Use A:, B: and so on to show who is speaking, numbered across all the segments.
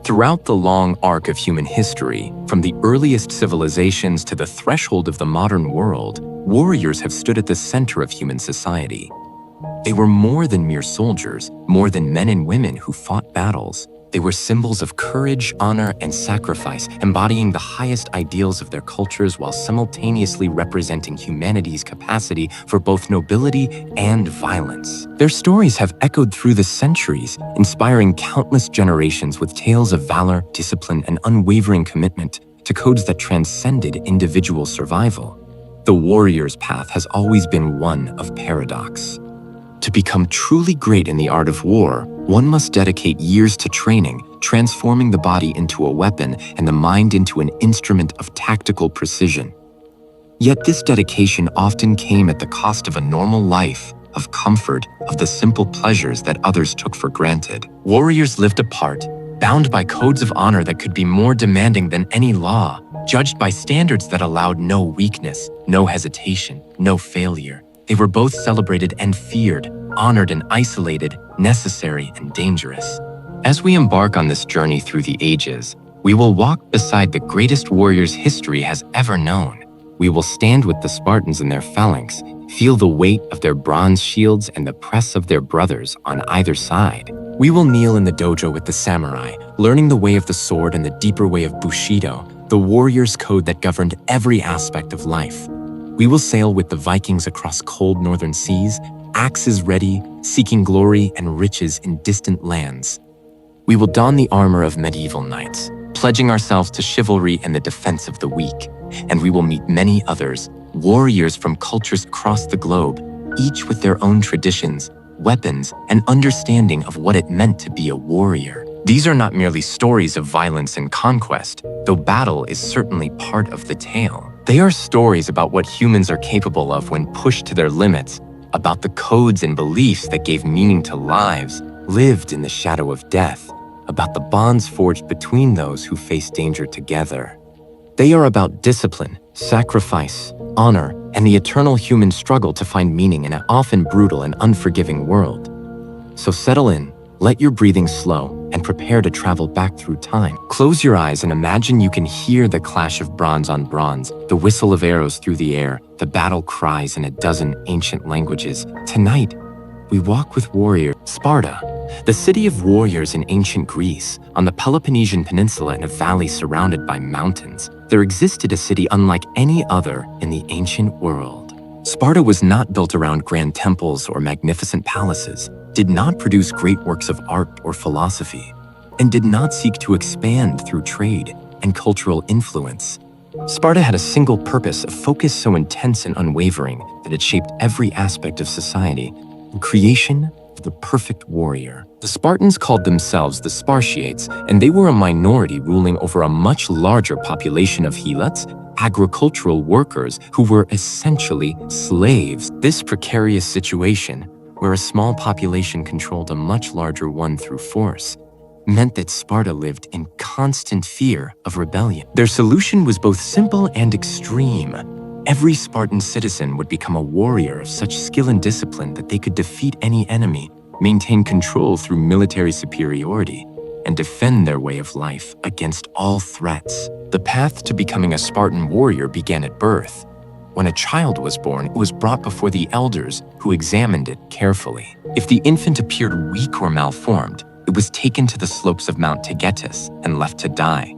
A: Throughout the long arc of human history, from the earliest civilizations to the threshold of the modern world, warriors have stood at the center of human society. They were more than mere soldiers, more than men and women who fought battles. They were symbols of courage, honor, and sacrifice, embodying the highest ideals of their cultures while simultaneously representing humanity's capacity for both nobility and violence. Their stories have echoed through the centuries, inspiring countless generations with tales of valor, discipline, and unwavering commitment to codes that transcended individual survival. The warrior's path has always been one of paradox. To become truly great in the art of war, one must dedicate years to training, transforming the body into a weapon and the mind into an instrument of tactical precision. Yet this dedication often came at the cost of a normal life, of comfort, of the simple pleasures that others took for granted. Warriors lived apart, bound by codes of honor that could be more demanding than any law, judged by standards that allowed no weakness, no hesitation, no failure. They were both celebrated and feared, honored and isolated, necessary and dangerous. As we embark on this journey through the ages, we will walk beside the greatest warriors history has ever known. We will stand with the Spartans in their phalanx, feel the weight of their bronze shields and the press of their brothers on either side. We will kneel in the dojo with the samurai, learning the way of the sword and the deeper way of Bushido, the warrior's code that governed every aspect of life. We will sail with the Vikings across cold northern seas, axes ready, seeking glory and riches in distant lands. We will don the armor of medieval knights, pledging ourselves to chivalry and the defense of the weak. And we will meet many others, warriors from cultures across the globe, each with their own traditions, weapons, and understanding of what it meant to be a warrior. These are not merely stories of violence and conquest, though battle is certainly part of the tale. They are stories about what humans are capable of when pushed to their limits, about the codes and beliefs that gave meaning to lives lived in the shadow of death, about the bonds forged between those who face danger together. They are about discipline, sacrifice, honor, and the eternal human struggle to find meaning in an often brutal and unforgiving world. So settle in, let your breathing slow, and prepare to travel back through time. Close your eyes and imagine you can hear the clash of bronze on bronze, the whistle of arrows through the air, the battle cries in a dozen ancient languages. Tonight, we walk with warrior Sparta, the city of warriors in ancient Greece, on the Peloponnesian Peninsula in a valley surrounded by mountains. There existed a city unlike any other in the ancient world. Sparta was not built around grand temples or magnificent palaces, did not produce great works of art or philosophy, and did not seek to expand through trade and cultural influence. Sparta had a single purpose, a focus so intense and unwavering that it shaped every aspect of society, the creation of the perfect warrior. The Spartans called themselves the Spartiates, and they were a minority ruling over a much larger population of helots, agricultural workers who were essentially slaves. This precarious situation, where a small population controlled a much larger one through force, meant that Sparta lived in constant fear of rebellion. Their solution was both simple and extreme. Every Spartan citizen would become a warrior of such skill and discipline that they could defeat any enemy, maintain control through military superiority, and defend their way of life against all threats. The path to becoming a Spartan warrior began at birth. When a child was born, it was brought before the elders, who examined it carefully. If the infant appeared weak or malformed, it was taken to the slopes of Mount Taygetus and left to die.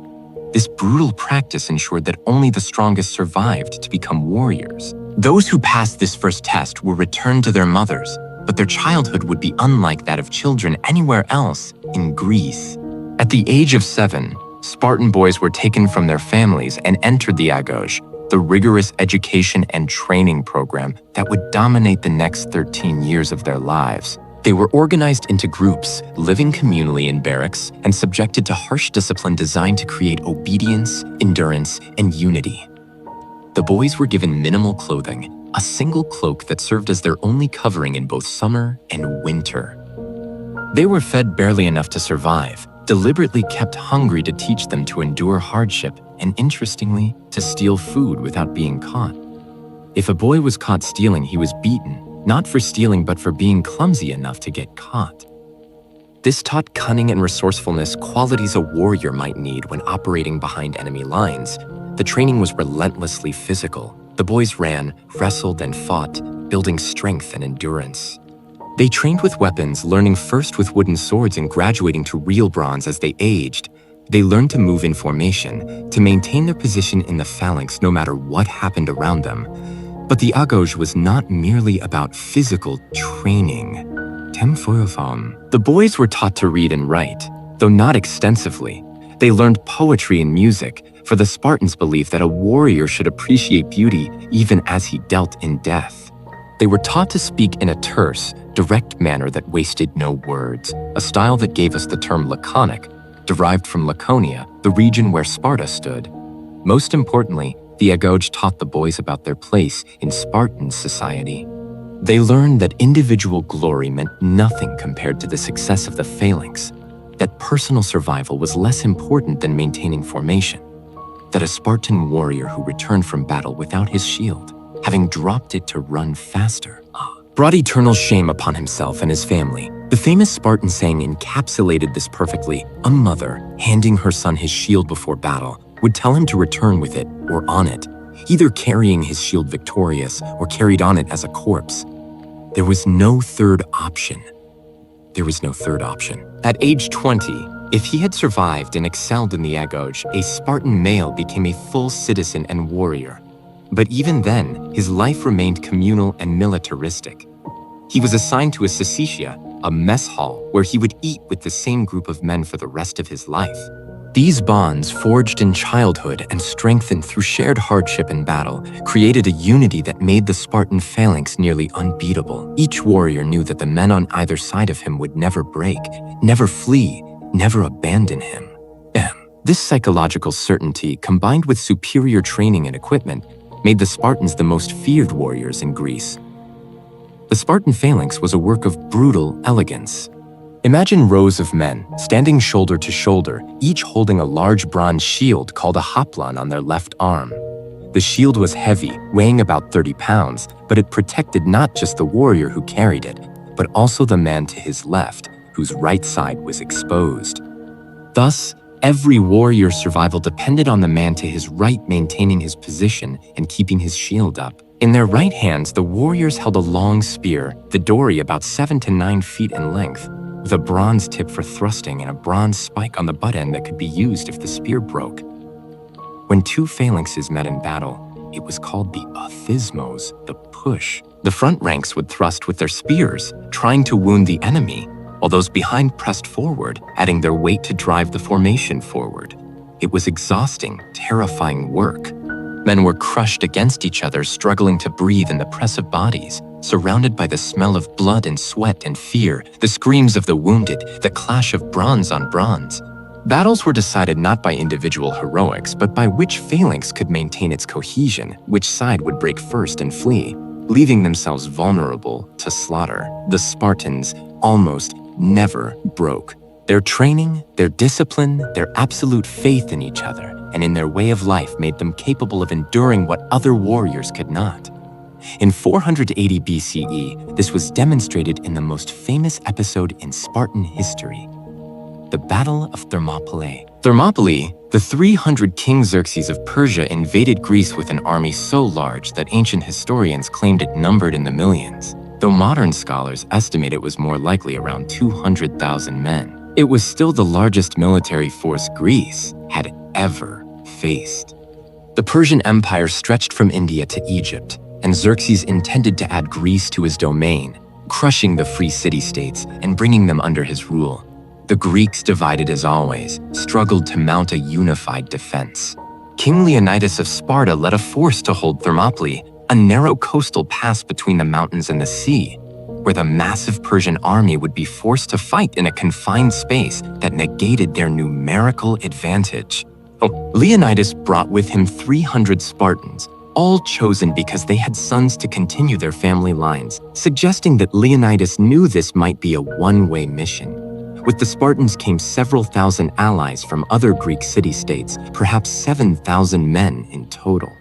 A: This brutal practice ensured that only the strongest survived to become warriors. Those who passed this first test were returned to their mothers, but their childhood would be unlike that of children anywhere else in Greece. At the age of 7, Spartan boys were taken from their families and entered the Agoge, the rigorous education and training program that would dominate the next 13 years of their lives. They were organized into groups, living communally in barracks, and subjected to harsh discipline designed to create obedience, endurance, and unity. The boys were given minimal clothing, a single cloak that served as their only covering in both summer and winter. They were fed barely enough to survive, deliberately kept hungry to teach them to endure hardship, and interestingly, to steal food without being caught. If a boy was caught stealing, he was beaten, not for stealing but for being clumsy enough to get caught. This taught cunning and resourcefulness, qualities a warrior might need when operating behind enemy lines. The training was relentlessly physical. The boys ran, wrestled, and fought, building strength and endurance. They trained with weapons, learning first with wooden swords and graduating to real bronze as they aged. They learned to move in formation, to maintain their position in the phalanx no matter what happened around them. But the Agoge was not merely about physical training. The boys were taught to read and write, though not extensively. They learned poetry and music, for the Spartans believed that a warrior should appreciate beauty even as he dealt in death. They were taught to speak in a terse, direct manner that wasted no words, a style that gave us the term laconic, derived from Laconia, the region where Sparta stood. Most importantly, the Agoge taught the boys about their place in Spartan society. They learned that individual glory meant nothing compared to the success of the phalanx, that personal survival was less important than maintaining formation, that a Spartan warrior who returned from battle without his shield, having dropped it to run faster, brought eternal shame upon himself and his family. The famous Spartan saying encapsulated this perfectly. A mother, handing her son his shield before battle, would tell him to return with it or on it, either carrying his shield victorious or carried on it as a corpse. There was no third option. At age 20, if he had survived and excelled in the Agoge, a Spartan male became a full citizen and warrior. But even then, his life remained communal and militaristic. He was assigned to a syssitia, a mess hall, where he would eat with the same group of men for the rest of his life. These bonds, forged in childhood and strengthened through shared hardship and battle, created a unity that made the Spartan phalanx nearly unbeatable. Each warrior knew that the men on either side of him would never break, never flee, never abandon him. This psychological certainty, combined with superior training and equipment, made the Spartans the most feared warriors in Greece. The Spartan phalanx was a work of brutal elegance. Imagine rows of men, standing shoulder to shoulder, each holding a large bronze shield called a hoplon on their left arm. The shield was heavy, weighing about 30 pounds, but it protected not just the warrior who carried it, but also the man to his left, whose right side was exposed. Thus, every warrior's survival depended on the man to his right maintaining his position and keeping his shield up. In their right hands, the warriors held a long spear, the dory about 7 to 9 feet in length, with a bronze tip for thrusting and a bronze spike on the butt end that could be used if the spear broke. When two phalanxes met in battle, it was called the athismos, the push. The front ranks would thrust with their spears, trying to wound the enemy, while those behind pressed forward, adding their weight to drive the formation forward. It was exhausting, terrifying work. Men were crushed against each other, struggling to breathe in the press of bodies, surrounded by the smell of blood and sweat and fear, the screams of the wounded, the clash of bronze on bronze. Battles were decided not by individual heroics, but by which phalanx could maintain its cohesion, which side would break first and flee, leaving themselves vulnerable to slaughter. The Spartans almost never broke. Their training, their discipline, their absolute faith in each other, and in their way of life made them capable of enduring what other warriors could not. In 480 BCE, this was demonstrated in the most famous episode in Spartan history, the Battle of Thermopylae. Thermopylae, the 300 King Xerxes of Persia invaded Greece with an army so large that ancient historians claimed it numbered in the millions, though modern scholars estimate it was more likely around 200,000 men. It was still the largest military force Greece had ever faced. The Persian Empire stretched from India to Egypt, and Xerxes intended to add Greece to his domain, crushing the free city-states and bringing them under his rule. The Greeks, divided as always, struggled to mount a unified defense. King Leonidas of Sparta led a force to hold Thermopylae, a narrow coastal pass between the mountains and the sea, where the massive Persian army would be forced to fight in a confined space that negated their numerical advantage. Leonidas brought with him 300 Spartans, all chosen because they had sons to continue their family lines, suggesting that Leonidas knew this might be a one-way mission. With the Spartans came several thousand allies from other Greek city-states, perhaps 7,000 men in total.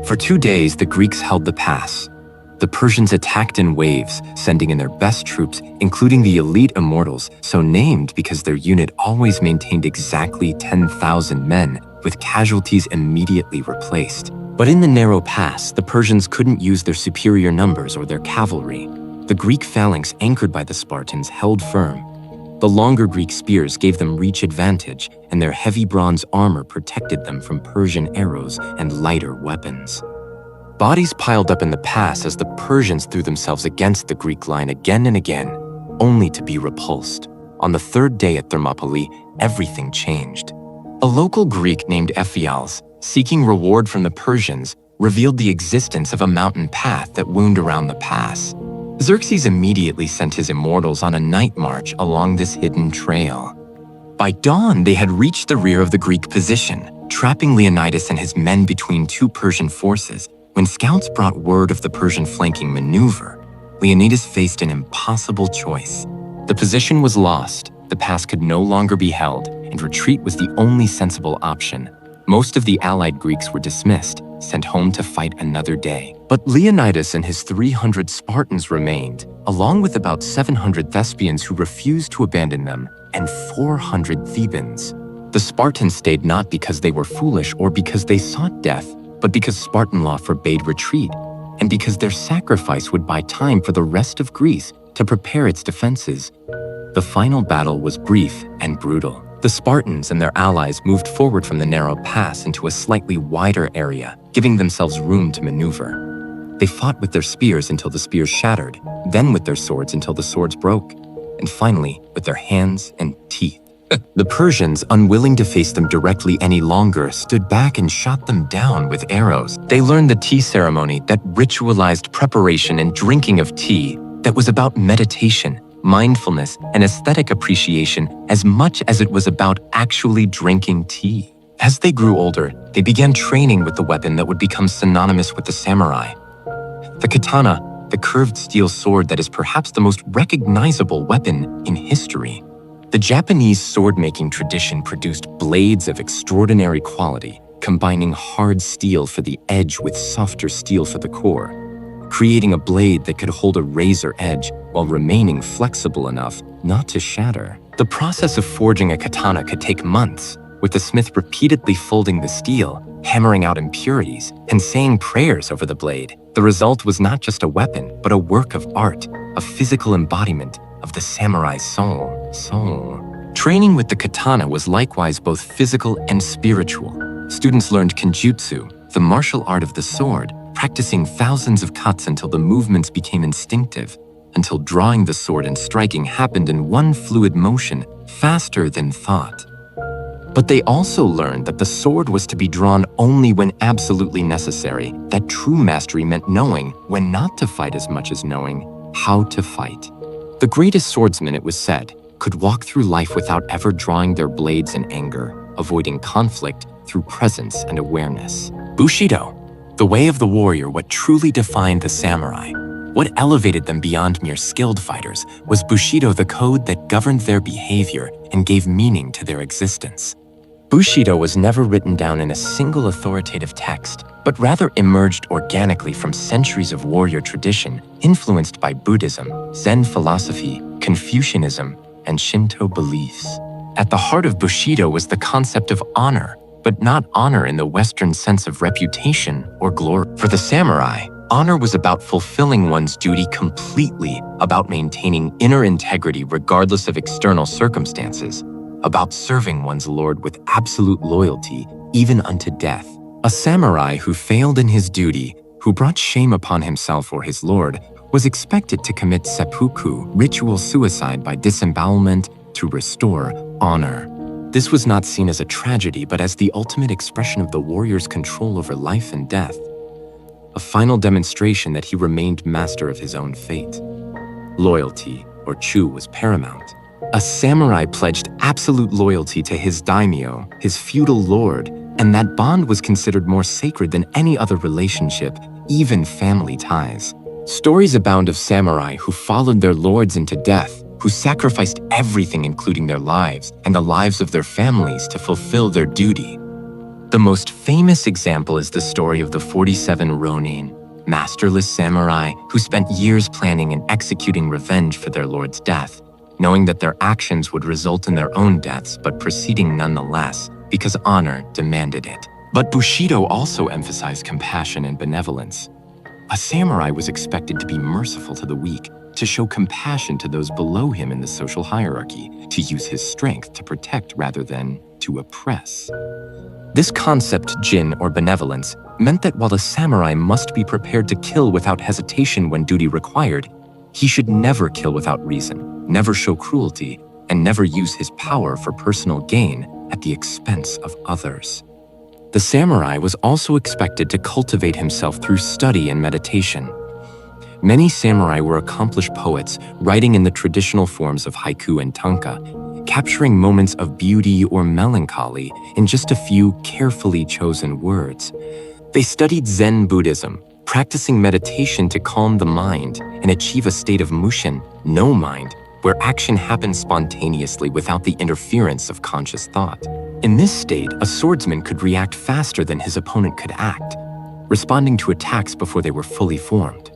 A: For 2 days, the Greeks held the pass. The Persians attacked in waves, sending in their best troops, including the elite immortals, so named because their unit always maintained exactly 10,000 men, with casualties immediately replaced. But in the narrow pass, the Persians couldn't use their superior numbers or their cavalry. The Greek phalanx anchored by the Spartans held firm. The longer Greek spears gave them reach advantage, and their heavy bronze armor protected them from Persian arrows and lighter weapons. Bodies piled up in the pass as the Persians threw themselves against the Greek line again and again, only to be repulsed. On the third day at Thermopylae, everything changed. A local Greek named Ephialus, seeking reward from the Persians, revealed the existence of a mountain path that wound around the pass. Xerxes immediately sent his immortals on a night march along this hidden trail. By dawn, they had reached the rear of the Greek position, trapping Leonidas and his men between two Persian forces. When scouts brought word of the Persian flanking maneuver, Leonidas faced an impossible choice. The position was lost, the pass could no longer be held, and retreat was the only sensible option. Most of the allied Greeks were dismissed, sent home to fight another day. But Leonidas and his 300 Spartans remained, along with about 700 Thespians who refused to abandon them, and 400 Thebans. The Spartans stayed not because they were foolish or because they sought death, but because Spartan law forbade retreat, and because their sacrifice would buy time for the rest of Greece to prepare its defenses. The final battle was brief and brutal. The Spartans and their allies moved forward from the narrow pass into a slightly wider area, giving themselves room to maneuver. They fought with their spears until the spears shattered, then with their swords until the swords broke, and finally with their hands and teeth. The Persians, unwilling to face them directly any longer, stood back and shot them down with arrows. They learned the tea ceremony, that ritualized preparation and drinking of tea that was about meditation, mindfulness, and aesthetic appreciation as much as it was about actually drinking tea. As they grew older, they began training with the weapon that would become synonymous with the samurai. The katana, the curved steel sword that is perhaps the most recognizable weapon in history. The Japanese sword-making tradition produced blades of extraordinary quality, combining hard steel for the edge with softer steel for the core, creating a blade that could hold a razor edge while remaining flexible enough not to shatter. The process of forging a katana could take months, with the smith repeatedly folding the steel, hammering out impurities, and saying prayers over the blade. The result was not just a weapon, but a work of art, a physical embodiment of the samurai's soul. Training with the katana was likewise both physical and spiritual. Students learned kenjutsu, the martial art of the sword, practicing thousands of cuts until the movements became instinctive, until drawing the sword and striking happened in one fluid motion, faster than thought. But they also learned that the sword was to be drawn only when absolutely necessary, that true mastery meant knowing when not to fight as much as knowing how to fight. The greatest swordsmen, it was said, could walk through life without ever drawing their blades in anger, avoiding conflict through presence and awareness. Bushido, the way of the warrior, what truly defined the samurai, what elevated them beyond mere skilled fighters, was Bushido, the code that governed their behavior and gave meaning to their existence. Bushido was never written down in a single authoritative text, but rather emerged organically from centuries of warrior tradition, influenced by Buddhism, Zen philosophy, Confucianism, and Shinto beliefs. At the heart of Bushido was the concept of honor, but not honor in the Western sense of reputation or glory. For the samurai, honor was about fulfilling one's duty completely, about maintaining inner integrity regardless of external circumstances, about serving one's lord with absolute loyalty, even unto death. A samurai who failed in his duty, who brought shame upon himself or his lord, was expected to commit seppuku, ritual suicide by disembowelment, to restore honor. This was not seen as a tragedy, but as the ultimate expression of the warrior's control over life and death, a final demonstration that he remained master of his own fate. Loyalty, or chu, was paramount. A samurai pledged absolute loyalty to his daimyo, his feudal lord, and that bond was considered more sacred than any other relationship, even family ties. Stories abound of samurai who followed their lords into death, who sacrificed everything including their lives and the lives of their families to fulfill their duty. The most famous example is the story of the 47 Ronin, masterless samurai who spent years planning and executing revenge for their lord's death, knowing that their actions would result in their own deaths but proceeding nonetheless because honor demanded it. But Bushido also emphasized compassion and benevolence. A samurai was expected to be merciful to the weak, to show compassion to those below him in the social hierarchy, to use his strength to protect rather than to oppress. This concept, jin or benevolence, meant that while a samurai must be prepared to kill without hesitation when duty required, he should never kill without reason, never show cruelty, and never use his power for personal gain at the expense of others. The samurai was also expected to cultivate himself through study and meditation. Many samurai were accomplished poets, writing in the traditional forms of haiku and tanka, capturing moments of beauty or melancholy in just a few carefully chosen words. They studied Zen Buddhism, practicing meditation to calm the mind and achieve a state of mushin, no mind, where action happens spontaneously without the interference of conscious thought. In this state, a swordsman could react faster than his opponent could act, responding to attacks before they were fully formed.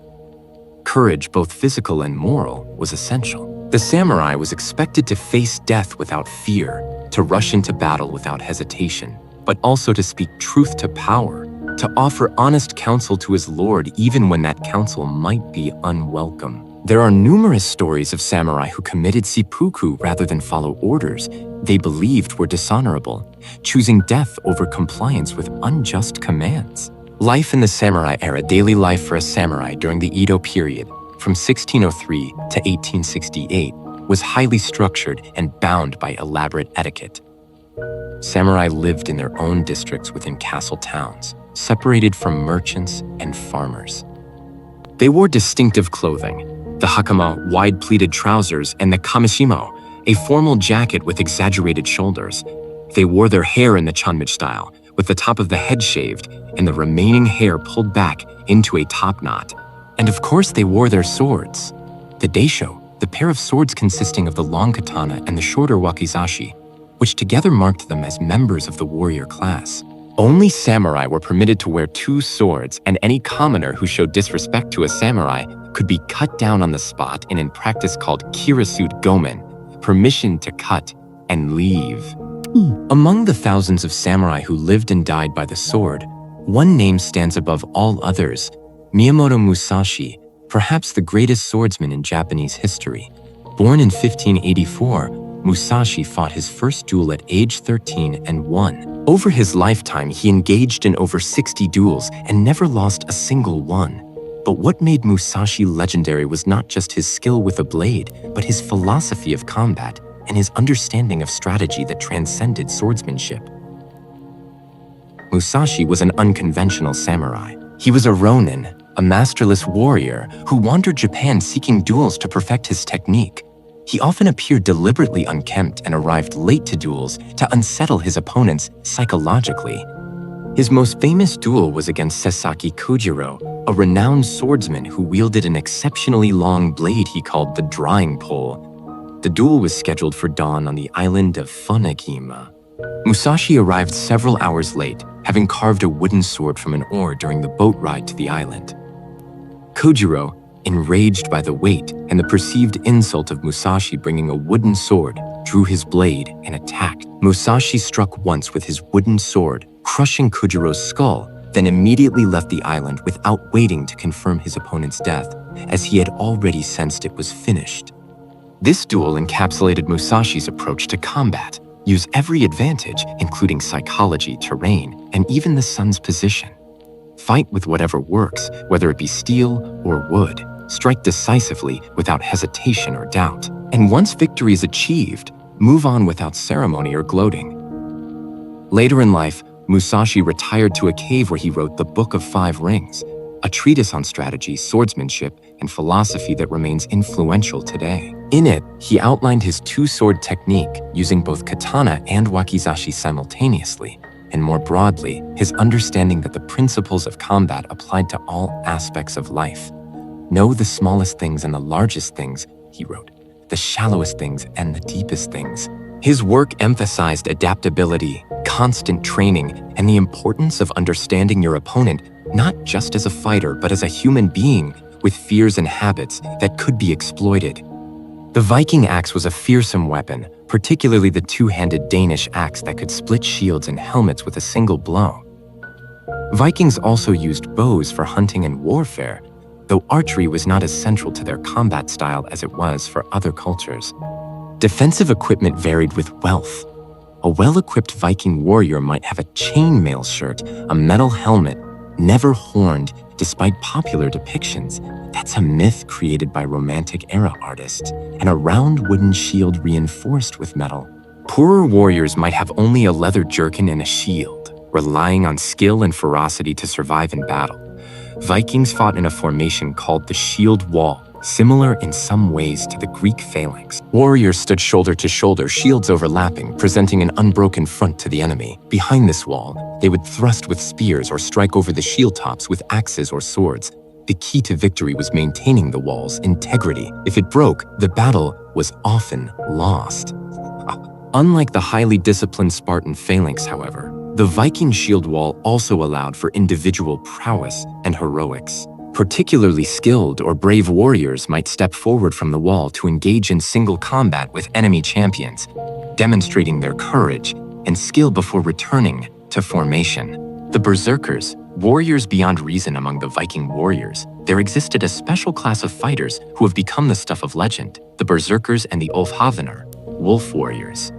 A: Courage, both physical and moral, was essential. The samurai was expected to face death without fear, to rush into battle without hesitation, but also to speak truth to power, to offer honest counsel to his lord even when that counsel might be unwelcome. There are numerous stories of samurai who committed seppuku rather than follow orders they believed were dishonorable, choosing death over compliance with unjust commands. Life in the samurai era. Daily life for a samurai during the Edo period, from 1603 to 1868, was highly structured and bound by elaborate etiquette. Samurai lived in their own districts within castle towns, separated from merchants and farmers. They wore distinctive clothing: the hakama, wide pleated trousers, and the kamishimo, a formal jacket with exaggerated shoulders. They wore their hair in the chanmid style, with the top of the head shaved and the remaining hair pulled back into a top knot. And of course they wore their swords. The daisho, the pair of swords consisting of the long katana and the shorter wakizashi, which together marked them as members of the warrior class. Only samurai were permitted to wear 2 swords, and any commoner who showed disrespect to a samurai could be cut down on the spot and in practice called kirasut gomen, permission to cut and leave. Among the thousands of samurai who lived and died by the sword, one name stands above all others: Miyamoto Musashi, perhaps the greatest swordsman in Japanese history. Born in 1584, Musashi fought his first duel at age 13 and won. Over his lifetime, he engaged in over 60 duels and never lost a single one. But what made Musashi legendary was not just his skill with a blade, but his philosophy of combat and his understanding of strategy that transcended swordsmanship. Musashi was an unconventional samurai. He was a ronin, a masterless warrior who wandered Japan seeking duels to perfect his technique. He often appeared deliberately unkempt and arrived late to duels to unsettle his opponents psychologically. His most famous duel was against Sasaki Kojiro, a renowned swordsman who wielded an exceptionally long blade he called the drawing pole. The duel was scheduled for dawn on the island of Funagima. Musashi arrived several hours late, having carved a wooden sword from an oar during the boat ride to the island. Kojiro, enraged by the weight and the perceived insult of Musashi bringing a wooden sword, drew his blade and attacked. Musashi struck once with his wooden sword, crushing Kojiro's skull, then immediately left the island without waiting to confirm his opponent's death, as he had already sensed it was finished. This duel encapsulated Musashi's approach to combat: use every advantage, including psychology, terrain, and even the sun's position. Fight with whatever works, whether it be steel or wood. Strike decisively without hesitation or doubt. And once victory is achieved, move on without ceremony or gloating. Later in life, Musashi retired to a cave where he wrote the Book of 5 Rings, a treatise on strategy, swordsmanship, and philosophy that remains influential today. In it, he outlined his 2-sword technique, using both katana and wakizashi simultaneously, and more broadly, his understanding that the principles of combat applied to all aspects of life. Know the smallest things and the largest things, he wrote, the shallowest things and the deepest things. His work emphasized adaptability, constant training, and the importance of understanding your opponent not just as a fighter, but as a human being with fears and habits that could be exploited. The Viking axe was a fearsome weapon, particularly the two-handed Danish axe that could split shields and helmets with a single blow. Vikings also used bows for hunting and warfare, though archery was not as central to their combat style as it was for other cultures. Defensive equipment varied with wealth. A well-equipped Viking warrior might have a chainmail shirt, a metal helmet, never horned, despite popular depictions. That's a myth created by Romantic-era artists, and a round wooden shield reinforced with metal. Poorer warriors might have only a leather jerkin and a shield, relying on skill and ferocity to survive in battle. Vikings fought in a formation called the shield wall, similar in some ways to the Greek phalanx. Warriors stood shoulder to shoulder, shields overlapping, presenting an unbroken front to the enemy. Behind this wall, they would thrust with spears or strike over the shield tops with axes or swords. The key to victory was maintaining the wall's integrity. If it broke, the battle was often lost. Unlike the highly disciplined Spartan phalanx, however, the Viking shield wall also allowed for individual prowess and heroics. Particularly skilled or brave warriors might step forward from the wall to engage in single combat with enemy champions, demonstrating their courage and skill before returning to formation. The Berserkers, warriors beyond reason among the Viking warriors, there existed a special class of fighters who have become the stuff of legend, the Berserkers and the Ulfhavener, wolf warriors.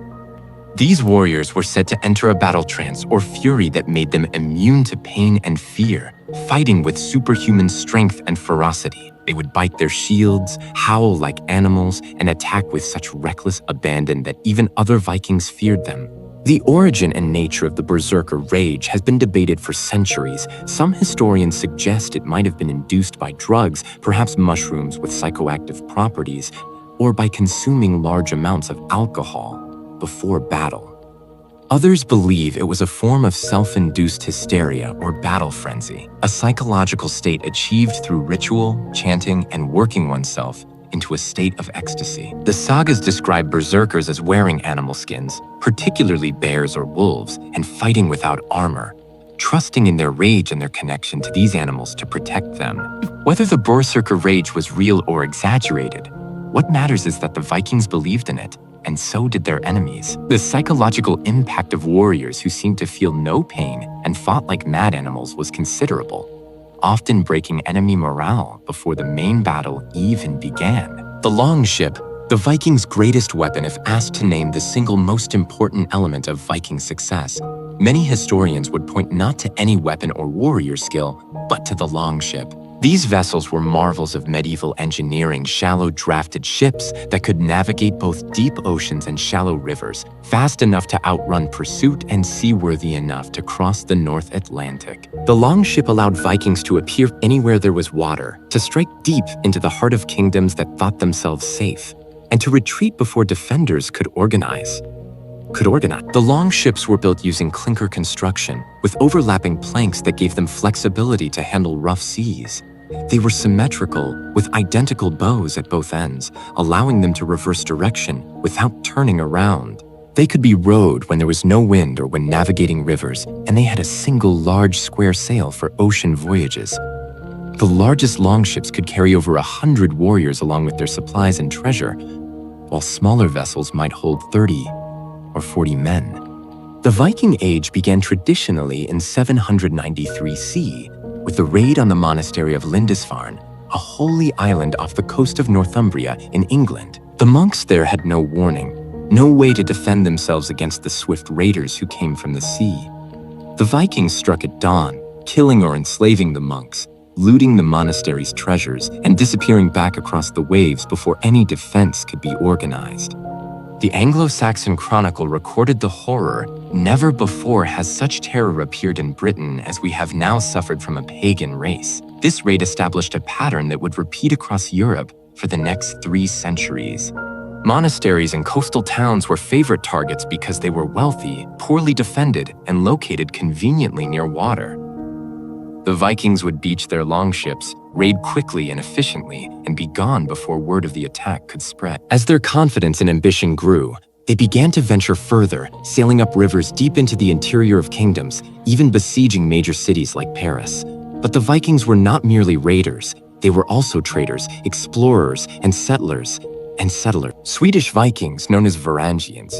A: These warriors were said to enter a battle trance or fury that made them immune to pain and fear, fighting with superhuman strength and ferocity. They would bite their shields, howl like animals, and attack with such reckless abandon that even other Vikings feared them. The origin and nature of the Berserker rage has been debated for centuries. Some historians suggest it might have been induced by drugs, perhaps mushrooms with psychoactive properties, or by consuming large amounts of alcohol before battle. Others believe it was a form of self-induced hysteria or battle frenzy, a psychological state achieved through ritual, chanting, and working oneself into a state of ecstasy. The sagas describe berserkers as wearing animal skins, particularly bears or wolves, and fighting without armor, trusting in their rage and their connection to these animals to protect them. Whether the berserker rage was real or exaggerated, what matters is that the Vikings believed in it, and so did their enemies. The psychological impact of warriors who seemed to feel no pain and fought like mad animals was considerable, often breaking enemy morale before the main battle even began. The longship, the Vikings' greatest weapon if asked to name the single most important element of Viking success. Many historians would point not to any weapon or warrior skill, but to the longship. These vessels were marvels of medieval engineering, shallow drafted ships that could navigate both deep oceans and shallow rivers, fast enough to outrun pursuit and seaworthy enough to cross the North Atlantic. The longship allowed Vikings to appear anywhere there was water, to strike deep into the heart of kingdoms that thought themselves safe, and to retreat before defenders could organize. The longships were built using clinker construction, with overlapping planks that gave them flexibility to handle rough seas. They were symmetrical, with identical bows at both ends, allowing them to reverse direction without turning around. They could be rowed when there was no wind or when navigating rivers, and they had a single large square sail for ocean voyages. The largest longships could carry over 100 warriors along with their supplies and treasure, while smaller vessels might hold 30 or 40 men. The Viking Age began traditionally in 793 CE with the raid on the monastery of Lindisfarne, a holy island off the coast of Northumbria in England. The monks there had no warning, no way to defend themselves against the swift raiders who came from the sea. The Vikings struck at dawn, killing or enslaving the monks, looting the monastery's treasures, and disappearing back across the waves before any defense could be organized. The Anglo-Saxon Chronicle recorded the horror. Never before has such terror appeared in Britain as we have now suffered from a pagan race. This raid established a pattern that would repeat across Europe for the next 3 centuries. Monasteries and coastal towns were favorite targets because they were wealthy, poorly defended, and located conveniently near water. The Vikings would beach their longships, raid quickly and efficiently, and be gone before word of the attack could spread. As their confidence and ambition grew, they began to venture further, sailing up rivers deep into the interior of kingdoms, even besieging major cities like Paris. But the Vikings were not merely raiders. They were also traders, explorers, and settlers. Swedish Vikings, known as Varangians,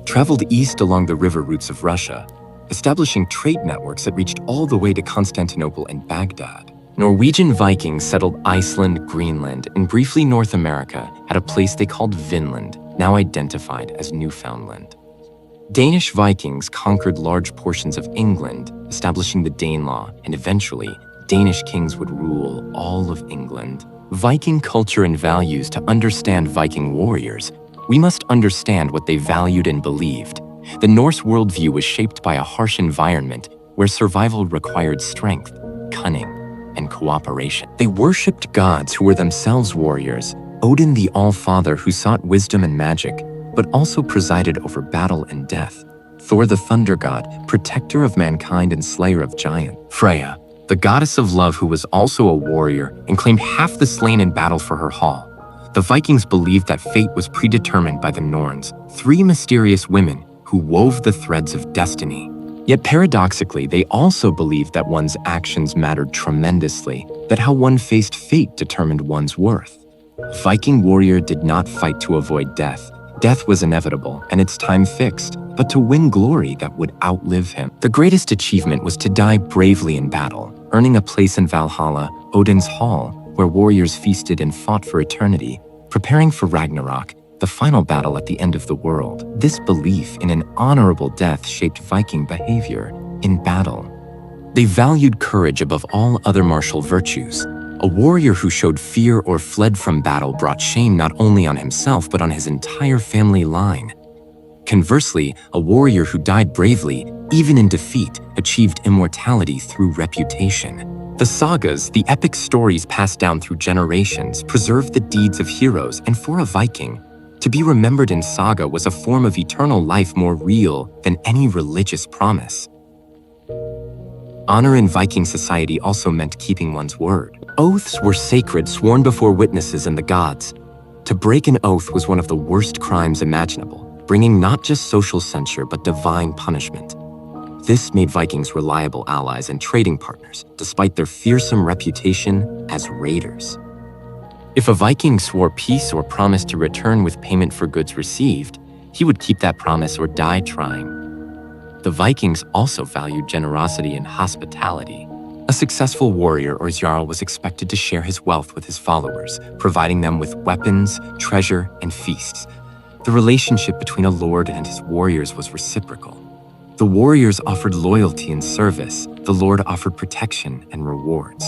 A: traveled east along the river routes of Russia, establishing trade networks that reached all the way to Constantinople and Baghdad. Norwegian Vikings settled Iceland, Greenland, and briefly North America at a place they called Vinland, now identified as Newfoundland. Danish Vikings conquered large portions of England, establishing the Danelaw, and eventually, Danish kings would rule all of England. Viking culture and values. To understand Viking warriors, we must understand what they valued and believed. The Norse worldview was shaped by a harsh environment where survival required strength, cunning, and cooperation. They worshipped gods who were themselves warriors, Odin the All-Father who sought wisdom and magic, but also presided over battle and death. Thor the Thunder God, protector of mankind and slayer of giants. Freya, the goddess of love who was also a warrior and claimed half the slain in battle for her hall. The Vikings believed that fate was predetermined by the Norns, three mysterious women who wove the threads of destiny. Yet paradoxically, they also believed that one's actions mattered tremendously, that how one faced fate determined one's worth. A Viking warrior did not fight to avoid death. Death was inevitable and its time fixed, but to win glory that would outlive him. The greatest achievement was to die bravely in battle, earning a place in Valhalla, Odin's hall, where warriors feasted and fought for eternity, preparing for Ragnarok, the final battle at the end of the world. This belief in an honorable death shaped Viking behavior in battle. They valued courage above all other martial virtues. A warrior who showed fear or fled from battle brought shame not only on himself but on his entire family line. Conversely, a warrior who died bravely, even in defeat, achieved immortality through reputation. The sagas, the epic stories passed down through generations, preserved the deeds of heroes, and for a Viking, to be remembered in saga was a form of eternal life more real than any religious promise. Honor in Viking society also meant keeping one's word. Oaths were sacred, sworn before witnesses and the gods. To break an oath was one of the worst crimes imaginable, bringing not just social censure but divine punishment. This made Vikings reliable allies and trading partners, despite their fearsome reputation as raiders. If a Viking swore peace or promised to return with payment for goods received, he would keep that promise or die trying. The Vikings also valued generosity and hospitality. A successful warrior or jarl was expected to share his wealth with his followers, providing them with weapons, treasure, and feasts. The relationship between a lord and his warriors was reciprocal. The warriors offered loyalty and service. The lord offered protection and rewards.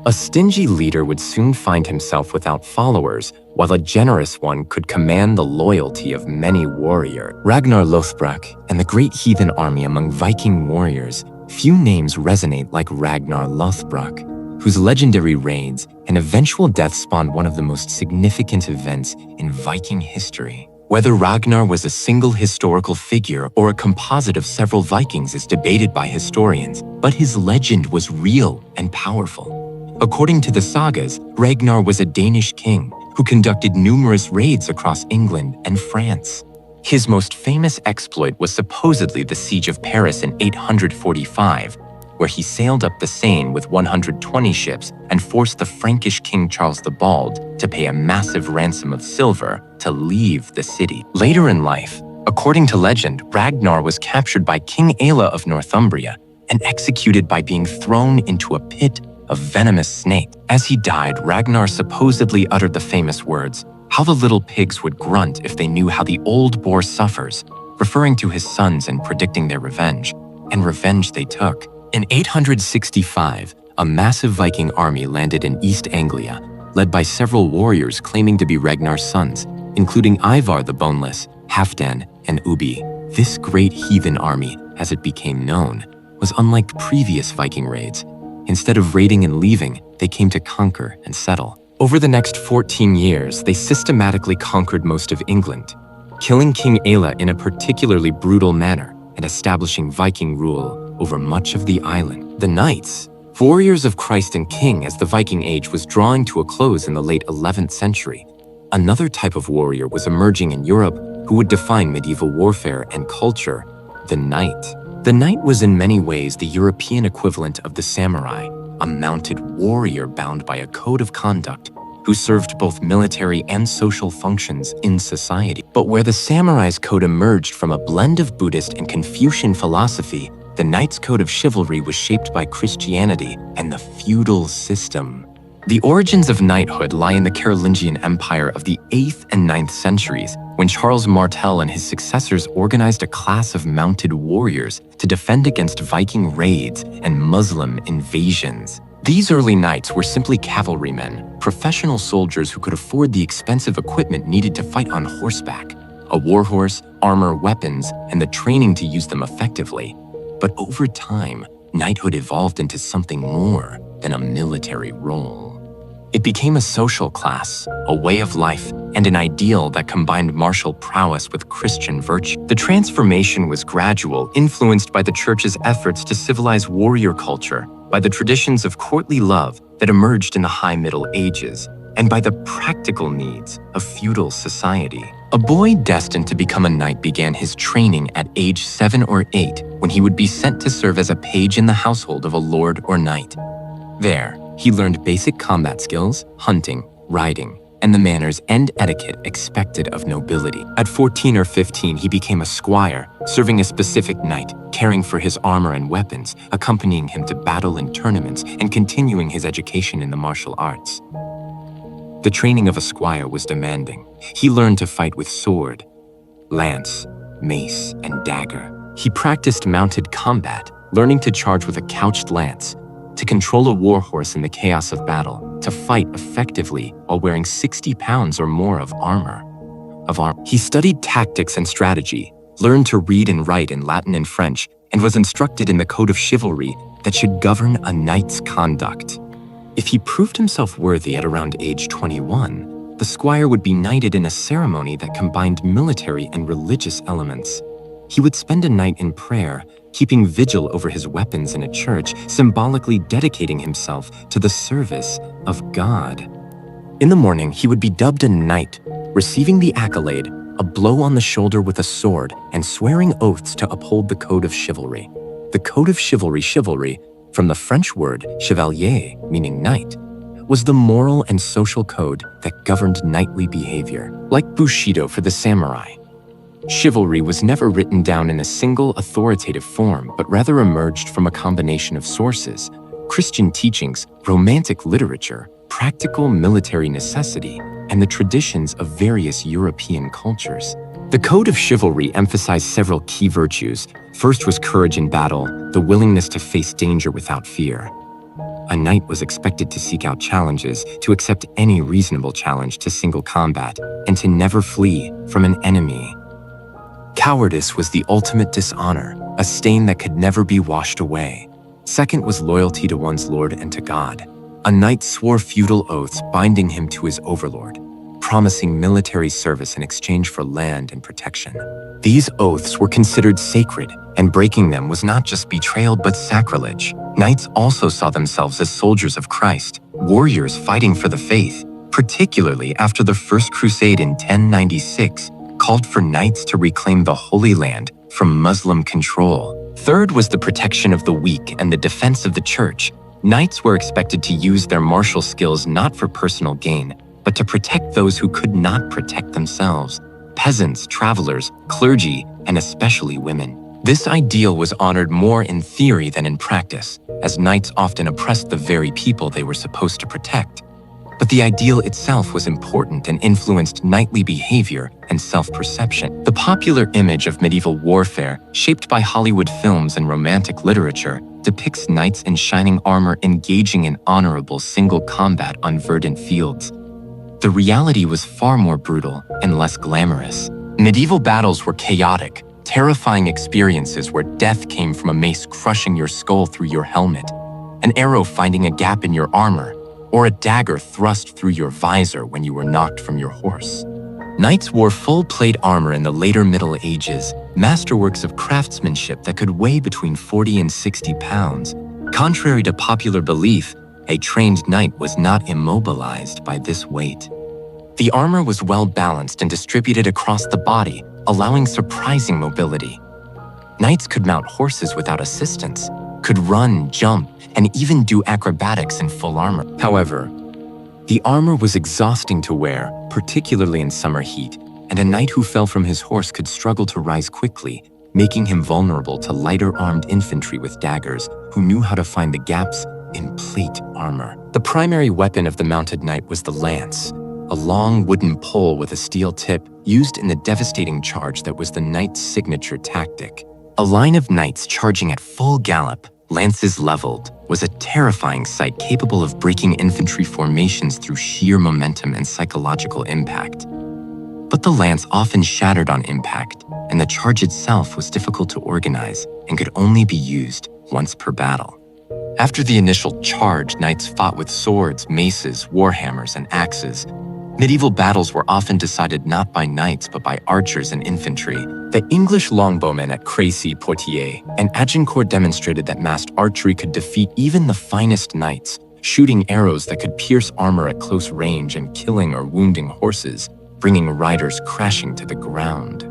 A: A stingy leader would soon find himself without followers, while a generous one could command the loyalty of many warriors. Ragnar Lothbrok and the great heathen army among Viking warriors. Few names resonate like Ragnar Lothbrok, whose legendary raids and eventual death spawned one of the most significant events in Viking history. Whether Ragnar was a single historical figure or a composite of several Vikings is debated by historians, but his legend was real and powerful. According to the sagas, Ragnar was a Danish king who conducted numerous raids across England and France. His most famous exploit was supposedly the siege of Paris in 845, where he sailed up the Seine with 120 ships and forced the Frankish king Charles the Bald to pay a massive ransom of silver to leave the city. Later in life, according to legend, Ragnar was captured by King Aelle of Northumbria and executed by being thrown into a pit of venomous snake. As he died, Ragnar supposedly uttered the famous words, "How the little pigs would grunt if they knew how the old boar suffers," referring to his sons and predicting their revenge. And revenge they took. In 865, a massive Viking army landed in East Anglia, led by several warriors claiming to be Ragnar's sons, including Ivar the Boneless, Halfdan, and Ubi. This great heathen army, as it became known, was unlike previous Viking raids. Instead of raiding and leaving, they came to conquer and settle. Over the next 14 years, they systematically conquered most of England, killing King Aelle in a particularly brutal manner and establishing Viking rule over much of the island. The Knights, warriors of Christ and King as the Viking Age was drawing to a close in the late 11th century. Another type of warrior was emerging in Europe who would define medieval warfare and culture, the knight. The knight was in many ways the European equivalent of the samurai, a mounted warrior bound by a code of conduct who served both military and social functions in society. But where the samurai's code emerged from a blend of Buddhist and Confucian philosophy, the knight's code of chivalry was shaped by Christianity and the feudal system. The origins of knighthood lie in the Carolingian Empire of the 8th and 9th centuries, when Charles Martel and his successors organized a class of mounted warriors to defend against Viking raids and Muslim invasions. These early knights were simply cavalrymen, professional soldiers who could afford the expensive equipment needed to fight on horseback, a warhorse, armor, weapons, and the training to use them effectively. But over time, knighthood evolved into something more than a military role. It became a social class, a way of life, and an ideal that combined martial prowess with Christian virtue. The transformation was gradual, influenced by the church's efforts to civilize warrior culture, by the traditions of courtly love that emerged in the High Middle Ages, and by the practical needs of feudal society. A boy destined to become a knight began his training at age 7 or 8, when he would be sent to serve as a page in the household of a lord or knight. There, he learned basic combat skills, hunting, riding, and the manners and etiquette expected of nobility. At 14 or 15, he became a squire, serving a specific knight, caring for his armor and weapons, accompanying him to battle and tournaments, and continuing his education in the martial arts. The training of a squire was demanding. He learned to fight with sword, lance, mace, and dagger. He practiced mounted combat, learning to charge with a couched lance, to control a warhorse in the chaos of battle, to fight effectively while wearing 60 pounds or more of armor. He studied tactics and strategy, learned to read and write in Latin and French, and was instructed in the code of chivalry that should govern a knight's conduct. If he proved himself worthy at around age 21, the squire would be knighted in a ceremony that combined military and religious elements. He would spend a night in prayer, keeping vigil over his weapons in a church, symbolically dedicating himself to the service of God. In the morning, he would be dubbed a knight, receiving the accolade, a blow on the shoulder with a sword, and swearing oaths to uphold the code of chivalry. The code of chivalry, from the French word chevalier, meaning knight, was the moral and social code that governed knightly behavior. Like Bushido for the samurai, chivalry was never written down in a single authoritative form, but rather emerged from a combination of sources: Christian teachings, romantic literature, practical military necessity, and the traditions of various European cultures. The code of chivalry emphasized several key virtues. First was courage in battle, the willingness to face danger without fear. A knight was expected to seek out challenges, to accept any reasonable challenge to single combat, and to never flee from an enemy. Cowardice was the ultimate dishonor, a stain that could never be washed away. Second was loyalty to one's lord and to God. A knight swore feudal oaths binding him to his overlord, promising military service in exchange for land and protection. These oaths were considered sacred, and breaking them was not just betrayal but sacrilege. Knights also saw themselves as soldiers of Christ, warriors fighting for the faith, particularly after the First Crusade in 1096 called for knights to reclaim the Holy Land from Muslim control. Third was the protection of the weak and the defense of the church. Knights were expected to use their martial skills not for personal gain, but to protect those who could not protect themselves: peasants, travelers, clergy, and especially women. This ideal was honored more in theory than in practice, as knights often oppressed the very people they were supposed to protect. But the ideal itself was important and influenced knightly behavior and self-perception. The popular image of medieval warfare, shaped by Hollywood films and romantic literature, depicts knights in shining armor engaging in honorable single combat on verdant fields. The reality was far more brutal and less glamorous. Medieval battles were chaotic, terrifying experiences where death came from a mace crushing your skull through your helmet, an arrow finding a gap in your armor, or a dagger thrust through your visor when you were knocked from your horse. Knights wore full-plate armor in the later Middle Ages, masterworks of craftsmanship that could weigh between 40 and 60 pounds. Contrary to popular belief, a trained knight was not immobilized by this weight. The armor was well-balanced and distributed across the body, allowing surprising mobility. Knights could mount horses without assistance, could run, jump, and even do acrobatics in full armor. However, the armor was exhausting to wear, particularly in summer heat, and a knight who fell from his horse could struggle to rise quickly, making him vulnerable to lighter-armed infantry with daggers who knew how to find the gaps in plate armor. The primary weapon of the mounted knight was the lance, a long wooden pole with a steel tip used in the devastating charge that was the knight's signature tactic. A line of knights charging at full gallop, lances leveled, was a terrifying sight capable of breaking infantry formations through sheer momentum and psychological impact. But the lance often shattered on impact, and the charge itself was difficult to organize and could only be used once per battle. After the initial charge, knights fought with swords, maces, warhammers, and axes. Medieval battles were often decided not by knights but by archers and infantry. The English longbowmen at Crécy, Poitiers, and Agincourt demonstrated that massed archery could defeat even the finest knights, shooting arrows that could pierce armor at close range and killing or wounding horses, bringing riders crashing to the ground.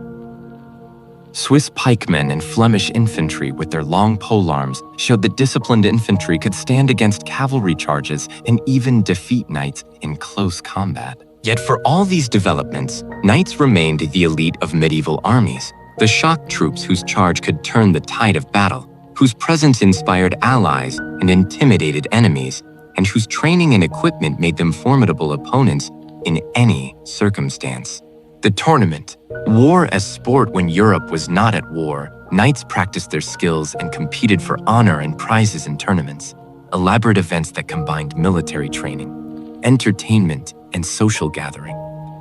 A: Swiss pikemen and Flemish infantry with their long polearms showed that disciplined infantry could stand against cavalry charges and even defeat knights in close combat. Yet for all these developments, knights remained the elite of medieval armies, the shock troops whose charge could turn the tide of battle, whose presence inspired allies and intimidated enemies, and whose training and equipment made them formidable opponents in any circumstance. The tournament. War as sport when Europe was not at war, knights practiced their skills and competed for honor and prizes in tournaments, elaborate events that combined military training, entertainment, and social gathering.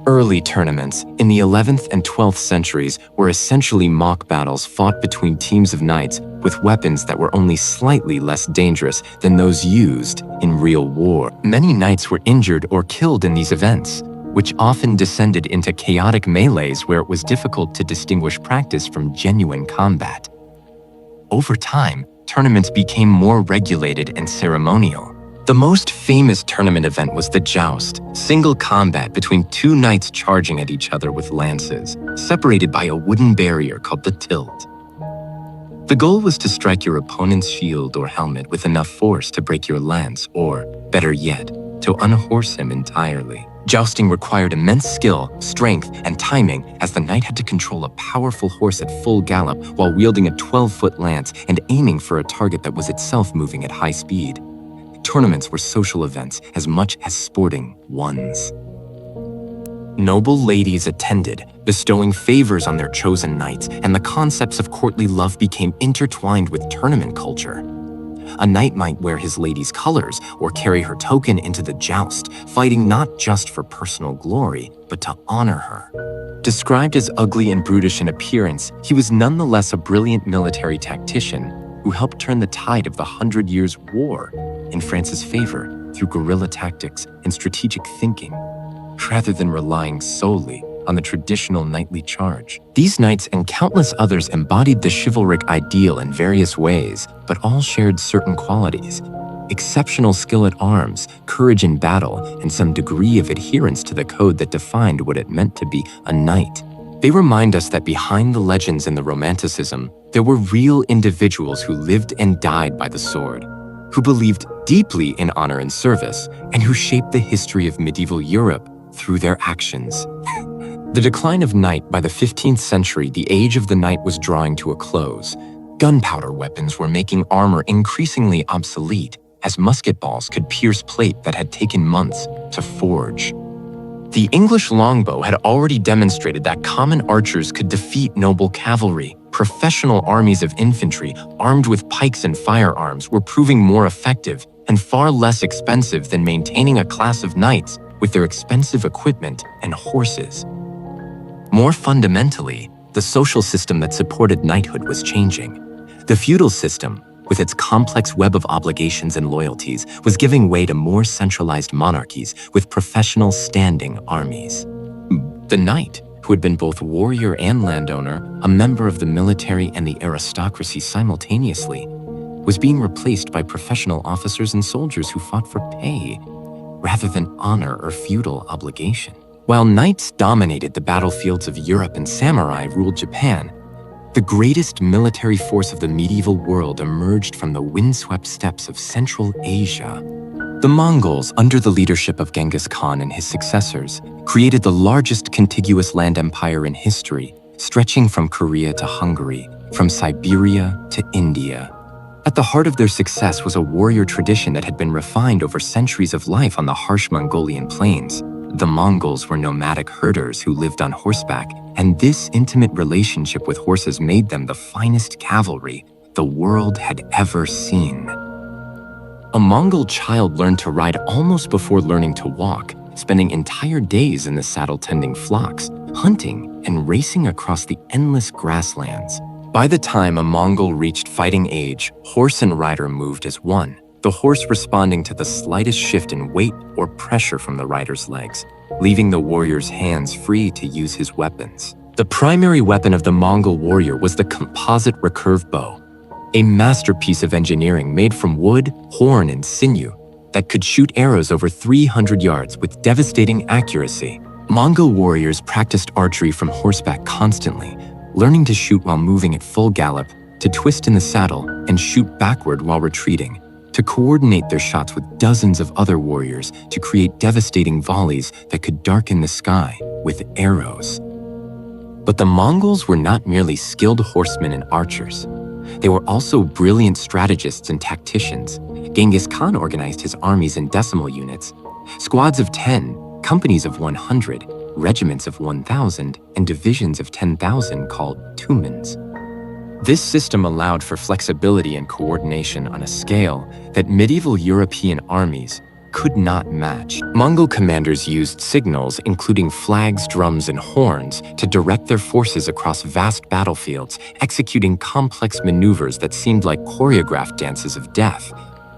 A: Early tournaments in the 11th and 12th centuries were essentially mock battles fought between teams of knights with weapons that were only slightly less dangerous than those used in real war. Many knights were injured or killed in these events, which often descended into chaotic melees where it was difficult to distinguish practice from genuine combat. Over time, tournaments became more regulated and ceremonial. The most famous tournament event was the joust, single combat between two knights charging at each other with lances, separated by a wooden barrier called the tilt. The goal was to strike your opponent's shield or helmet with enough force to break your lance or, better yet, to unhorse him entirely. Jousting required immense skill, strength, and timing as the knight had to control a powerful horse at full gallop while wielding a 12-foot lance and aiming for a target that was itself moving at high speed. Tournaments were social events as much as sporting ones. Noble ladies attended, bestowing favors on their chosen knights, and the concepts of courtly love became intertwined with tournament culture. A knight might wear his lady's colors or carry her token into the joust, fighting not just for personal glory, but to honor her. Described as ugly and brutish in appearance, he was nonetheless a brilliant military tactician who helped turn the tide of the 100 Years' War in France's favor through guerrilla tactics and strategic thinking, rather than relying solely on the traditional knightly charge. These knights and countless others embodied the chivalric ideal in various ways, but all shared certain qualities: exceptional skill at arms, courage in battle, and some degree of adherence to the code that defined what it meant to be a knight. They remind us that behind the legends and the romanticism, there were real individuals who lived and died by the sword, who believed deeply in honor and service, and who shaped the history of medieval Europe through their actions. The decline of knight. By the 15th century, the age of the knight was drawing to a close. Gunpowder weapons were making armor increasingly obsolete, as musket balls could pierce plate that had taken months to forge. The English longbow had already demonstrated that common archers could defeat noble cavalry. Professional armies of infantry, armed with pikes and firearms, were proving more effective and far less expensive than maintaining a class of knights with their expensive equipment and horses. More fundamentally, the social system that supported knighthood was changing. The feudal system, with its complex web of obligations and loyalties, was giving way to more centralized monarchies with professional standing armies. The knight, who had been both warrior and landowner, a member of the military and the aristocracy simultaneously, was being replaced by professional officers and soldiers who fought for pay, rather than honor or feudal obligation. While knights dominated the battlefields of Europe and samurai ruled Japan, The greatest military force of the medieval world emerged from the windswept steppes of Central Asia. The Mongols, under the leadership of Genghis Khan and his successors, created the largest contiguous land empire in history, stretching from Korea to Hungary, from Siberia to India. At the heart of their success was a warrior tradition that had been refined over centuries of life on the harsh Mongolian plains. The Mongols were nomadic herders who lived on horseback, and this intimate relationship with horses made them the finest cavalry the world had ever seen. A Mongol child learned to ride almost before learning to walk, spending entire days in the saddle tending flocks, hunting, and racing across the endless grasslands. By the time a Mongol reached fighting age, horse and rider moved as one, the horse responding to the slightest shift in weight or pressure from the rider's legs, leaving the warrior's hands free to use his weapons. The primary weapon of the Mongol warrior was the composite recurve bow, a masterpiece of engineering made from wood, horn, and sinew that could shoot arrows over 300 yards with devastating accuracy. Mongol warriors practiced archery from horseback constantly, learning to shoot while moving at full gallop, to twist in the saddle and shoot backward while retreating, to coordinate their shots with dozens of other warriors to create devastating volleys that could darken the sky with arrows. But the Mongols were not merely skilled horsemen and archers. They were also brilliant strategists and tacticians. Genghis Khan organized his armies in decimal units, squads of 10, companies of 100, regiments of 1,000, and divisions of 10,000 called tumans. This system allowed for flexibility and coordination on a scale that medieval European armies could not match. Mongol commanders used signals, including flags, drums, and horns, to direct their forces across vast battlefields, executing complex maneuvers that seemed like choreographed dances of death.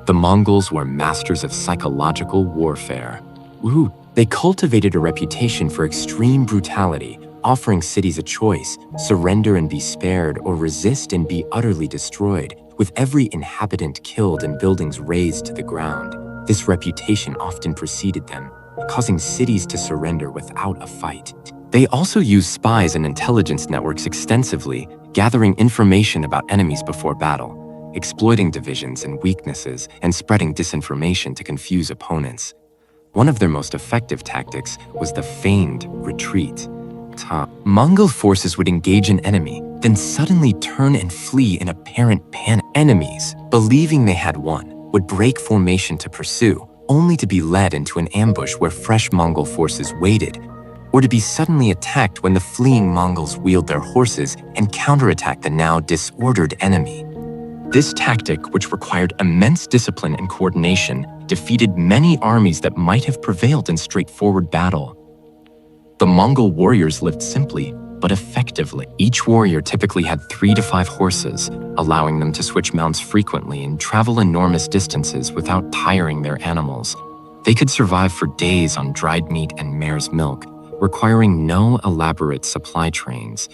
A: The Mongols were masters of psychological warfare. They cultivated a reputation for extreme brutality, offering cities a choice: surrender and be spared, or resist and be utterly destroyed, with every inhabitant killed and buildings razed to the ground. This reputation often preceded them, causing cities to surrender without a fight. They also used spies and intelligence networks extensively, gathering information about enemies before battle, exploiting divisions and weaknesses, and spreading disinformation to confuse opponents. One of their most effective tactics was the feigned retreat. Mongol forces would engage an enemy, then suddenly turn and flee in apparent panic. Enemies, believing they had won, would break formation to pursue, only to be led into an ambush where fresh Mongol forces waited, or to be suddenly attacked when the fleeing Mongols wheeled their horses and counterattacked the now disordered enemy. This tactic, which required immense discipline and coordination, defeated many armies that might have prevailed in straightforward battle. The Mongol warriors lived simply, but effectively. Each warrior typically had 3 to 5 horses, allowing them to switch mounts frequently and travel enormous distances without tiring their animals. They could survive for days on dried meat and mare's milk, requiring no elaborate supply trains.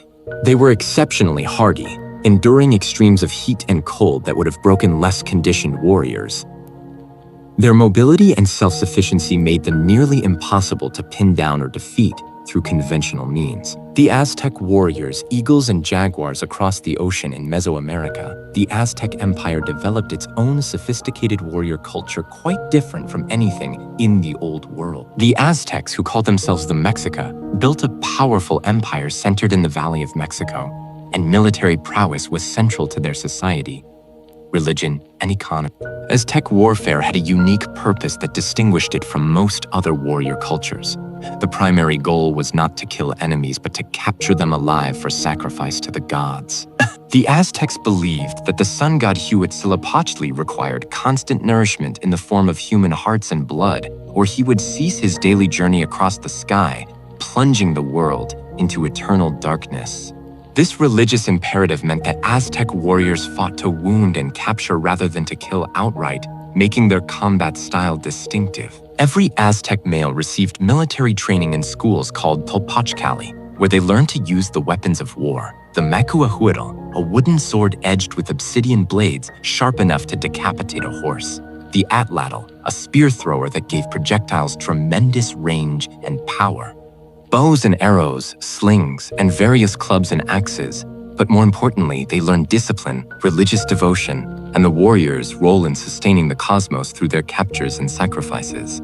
A: They were exceptionally hardy, enduring extremes of heat and cold that would have broken less conditioned warriors. Their mobility and self-sufficiency made them nearly impossible to pin down or defeat through conventional means. The Aztec warriors, eagles and jaguars across the ocean in Mesoamerica, the Aztec Empire developed its own sophisticated warrior culture quite different from anything in the Old World. The Aztecs, who called themselves the Mexica, built a powerful empire centered in the Valley of Mexico, and military prowess was central to their society, religion, and economy. Aztec warfare had a unique purpose that distinguished it from most other warrior cultures. The primary goal was not to kill enemies, but to capture them alive for sacrifice to the gods. The Aztecs believed that the sun god Huitzilopochtli required constant nourishment in the form of human hearts and blood, or he would cease his daily journey across the sky, plunging the world into eternal darkness. This religious imperative meant that Aztec warriors fought to wound and capture rather than to kill outright, making their combat style distinctive. Every Aztec male received military training in schools called Tolpachcali, where they learned to use the weapons of war: the macuahuitl, a wooden sword edged with obsidian blades sharp enough to decapitate a horse; the atlatl, a spear thrower that gave projectiles tremendous range and power; bows and arrows, slings, and various clubs and axes, But more importantly, they learned discipline, religious devotion, and the warriors' role in sustaining the cosmos through their captures and sacrifices.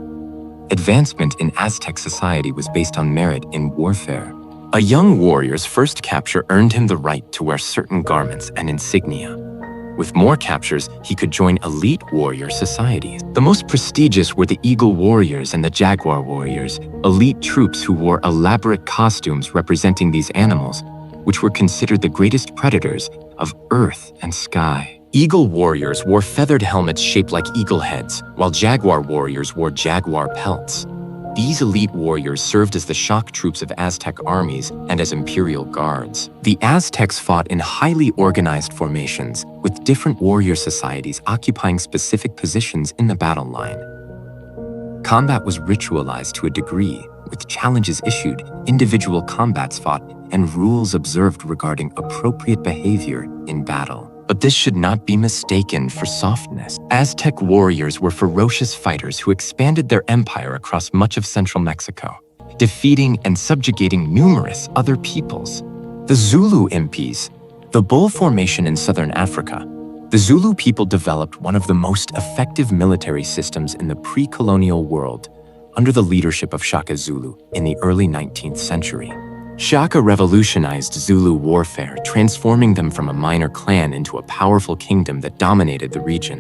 A: Advancement in Aztec society was based on merit in warfare. A young warrior's first capture earned him the right to wear certain garments and insignia. With more captures, he could join elite warrior societies. The most prestigious were the Eagle Warriors and the Jaguar Warriors, elite troops who wore elaborate costumes representing these animals, which were considered the greatest predators of earth and sky. Eagle warriors wore feathered helmets shaped like eagle heads, while Jaguar warriors wore jaguar pelts. These elite warriors served as the shock troops of Aztec armies and as imperial guards. The Aztecs fought in highly organized formations, with different warrior societies occupying specific positions in the battle line. Combat was ritualized to a degree, with challenges issued, individual combats fought, and rules observed regarding appropriate behavior in battle. But this should not be mistaken for softness. Aztec warriors were ferocious fighters who expanded their empire across much of central Mexico, defeating and subjugating numerous other peoples. The Zulu Impis, the bull formation in southern Africa. The Zulu people developed one of the most effective military systems in the pre-colonial world under the leadership of Shaka Zulu in the early 19th century. Shaka revolutionized Zulu warfare, transforming them from a minor clan into a powerful kingdom that dominated the region.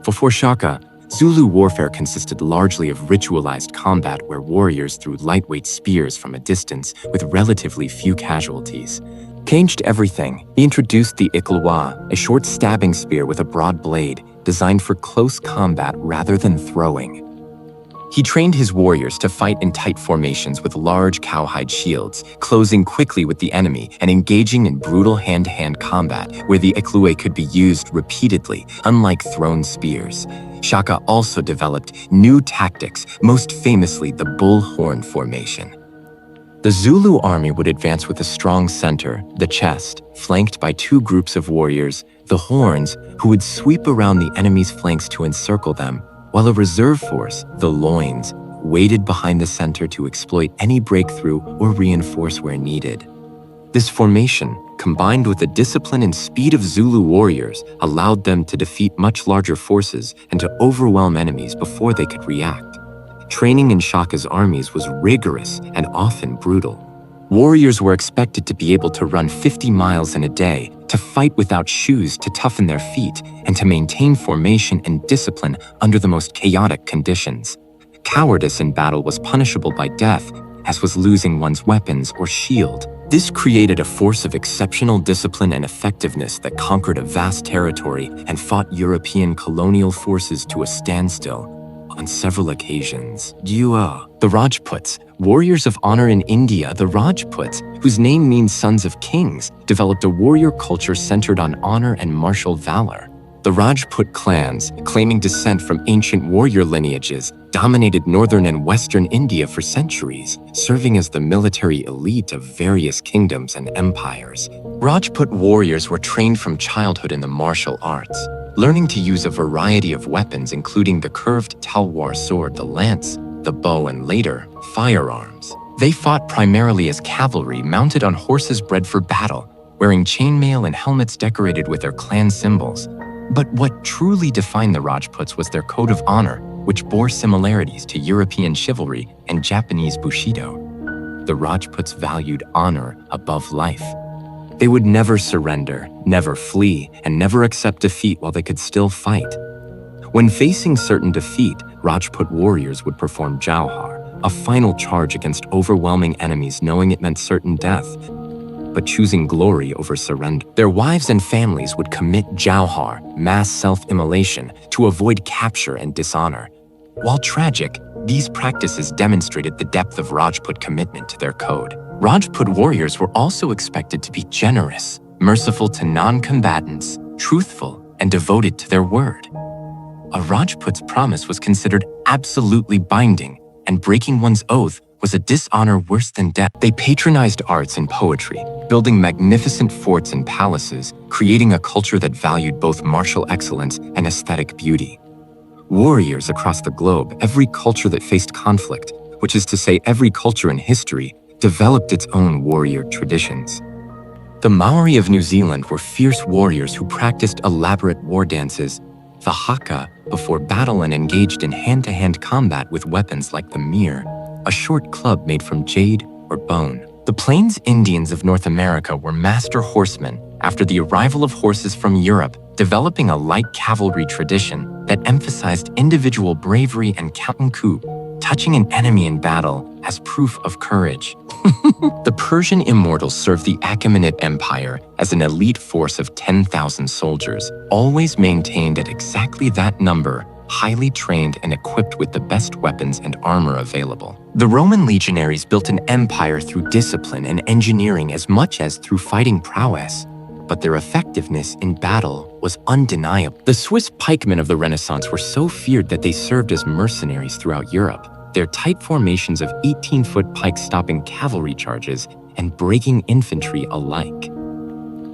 A: Before Shaka, Zulu warfare consisted largely of ritualized combat where warriors threw lightweight spears from a distance with relatively few casualties. Changed everything. He introduced the Ikalwa, a short stabbing spear with a broad blade, designed for close combat rather than throwing. He trained his warriors to fight in tight formations with large cowhide shields, closing quickly with the enemy and engaging in brutal hand-to-hand combat where the Ikalwa could be used repeatedly, unlike thrown spears. Shaka also developed new tactics, most famously the bull horn formation. The Zulu army would advance with a strong center, the chest, flanked by two groups of warriors, the horns, who would sweep around the enemy's flanks to encircle them, while a reserve force, the loins, waited behind the center to exploit any breakthrough or reinforce where needed. This formation, combined with the discipline and speed of Zulu warriors, allowed them to defeat much larger forces and to overwhelm enemies before they could react. Training in Shaka's armies was rigorous and often brutal. Warriors were expected to be able to run 50 miles in a day, to fight without shoes to toughen their feet, and to maintain formation and discipline under the most chaotic conditions. Cowardice in battle was punishable by death, as was losing one's weapons or shield. This created a force of exceptional discipline and effectiveness that conquered a vast territory and fought European colonial forces to a standstill on several occasions. The Rajputs, warriors of honor in India, the Rajputs, whose name means sons of kings, developed a warrior culture centered on honor and martial valor. The Rajput clans, claiming descent from ancient warrior lineages, dominated northern and western India for centuries, serving as the military elite of various kingdoms and empires. Rajput warriors were trained from childhood in the martial arts, learning to use a variety of weapons including the curved talwar sword, the lance, the bow, and later, firearms. They fought primarily as cavalry mounted on horses bred for battle, wearing chainmail and helmets decorated with their clan symbols. But what truly defined the Rajputs was their code of honor, which bore similarities to European chivalry and Japanese Bushido. The Rajputs valued honor above life. They would never surrender, never flee, and never accept defeat while they could still fight. When facing certain defeat, Rajput warriors would perform Jaguar, a final charge against overwhelming enemies knowing it meant certain death, but choosing glory over surrender. Their wives and families would commit Jaguar, mass self-immolation, to avoid capture and dishonor. While tragic, these practices demonstrated the depth of Rajput commitment to their code. Rajput warriors were also expected to be generous, merciful to non-combatants, truthful, and devoted to their word. A Rajput's promise was considered absolutely binding, and breaking one's oath was a dishonor worse than death. They patronized arts and poetry, building magnificent forts and palaces, creating a culture that valued both martial excellence and aesthetic beauty. Warriors across the globe, every culture that faced conflict, which is to say every culture in history, developed its own warrior traditions. The Maori of New Zealand were fierce warriors who practiced elaborate war dances, the haka, before battle and engaged in hand-to-hand combat with weapons like the mir, a short club made from jade or bone. The Plains Indians of North America were master horsemen after the arrival of horses from Europe, developing a light cavalry tradition that emphasized individual bravery and coup, touching an enemy in battle as proof of courage. The Persian immortals served the Achaemenid Empire as an elite force of 10,000 soldiers, always maintained at exactly that number, highly trained and equipped with the best weapons and armor available. The Roman legionaries built an empire through discipline and engineering as much as through fighting prowess, but their effectiveness in battle was undeniable. The Swiss pikemen of the Renaissance were so feared that they served as mercenaries throughout Europe, their tight formations of 18-foot pikes stopping cavalry charges and breaking infantry alike.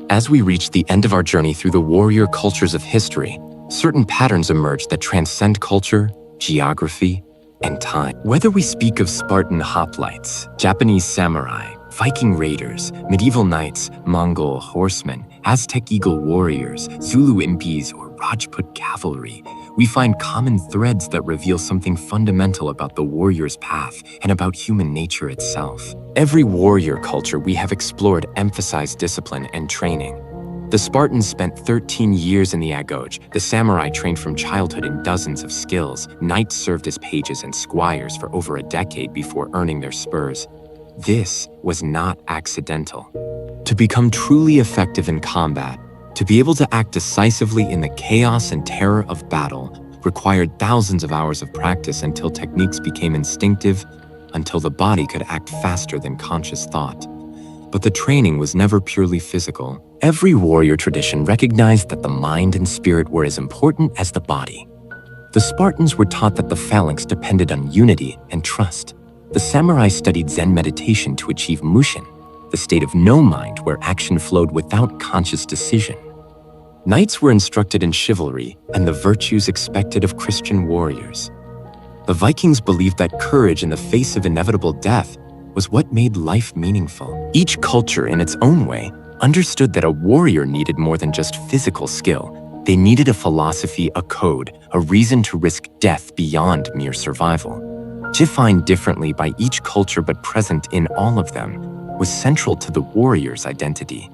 A: As we reach the end of our journey through the warrior cultures of history, certain patterns emerge that transcend culture, geography, and time. Whether we speak of Spartan hoplites, Japanese samurai, Viking raiders, medieval knights, Mongol horsemen, Aztec eagle warriors, Zulu impis, or Rajput cavalry, we find common threads that reveal something fundamental about the warrior's path and about human nature itself. Every warrior culture we have explored emphasized discipline and training. The Spartans spent 13 years in the Agoge. The samurai trained from childhood in dozens of skills. Knights served as pages and squires for over a decade before earning their spurs. This was not accidental. To become truly effective in combat, to be able to act decisively in the chaos and terror of battle, required thousands of hours of practice until techniques became instinctive, until the body could act faster than conscious thought. But the training was never purely physical. Every warrior tradition recognized that the mind and spirit were as important as the body. The Spartans were taught that the phalanx depended on unity and trust. The samurai studied Zen meditation to achieve mushin, the state of no mind where action flowed without conscious decision. Knights were instructed in chivalry and the virtues expected of Christian warriors. The Vikings believed that courage in the face of inevitable death was what made life meaningful. Each culture, in its own way, understood that a warrior needed more than just physical skill. They needed a philosophy, a code, a reason to risk death beyond mere survival. Defined differently by each culture but present in all of them, was central to the warrior's identity.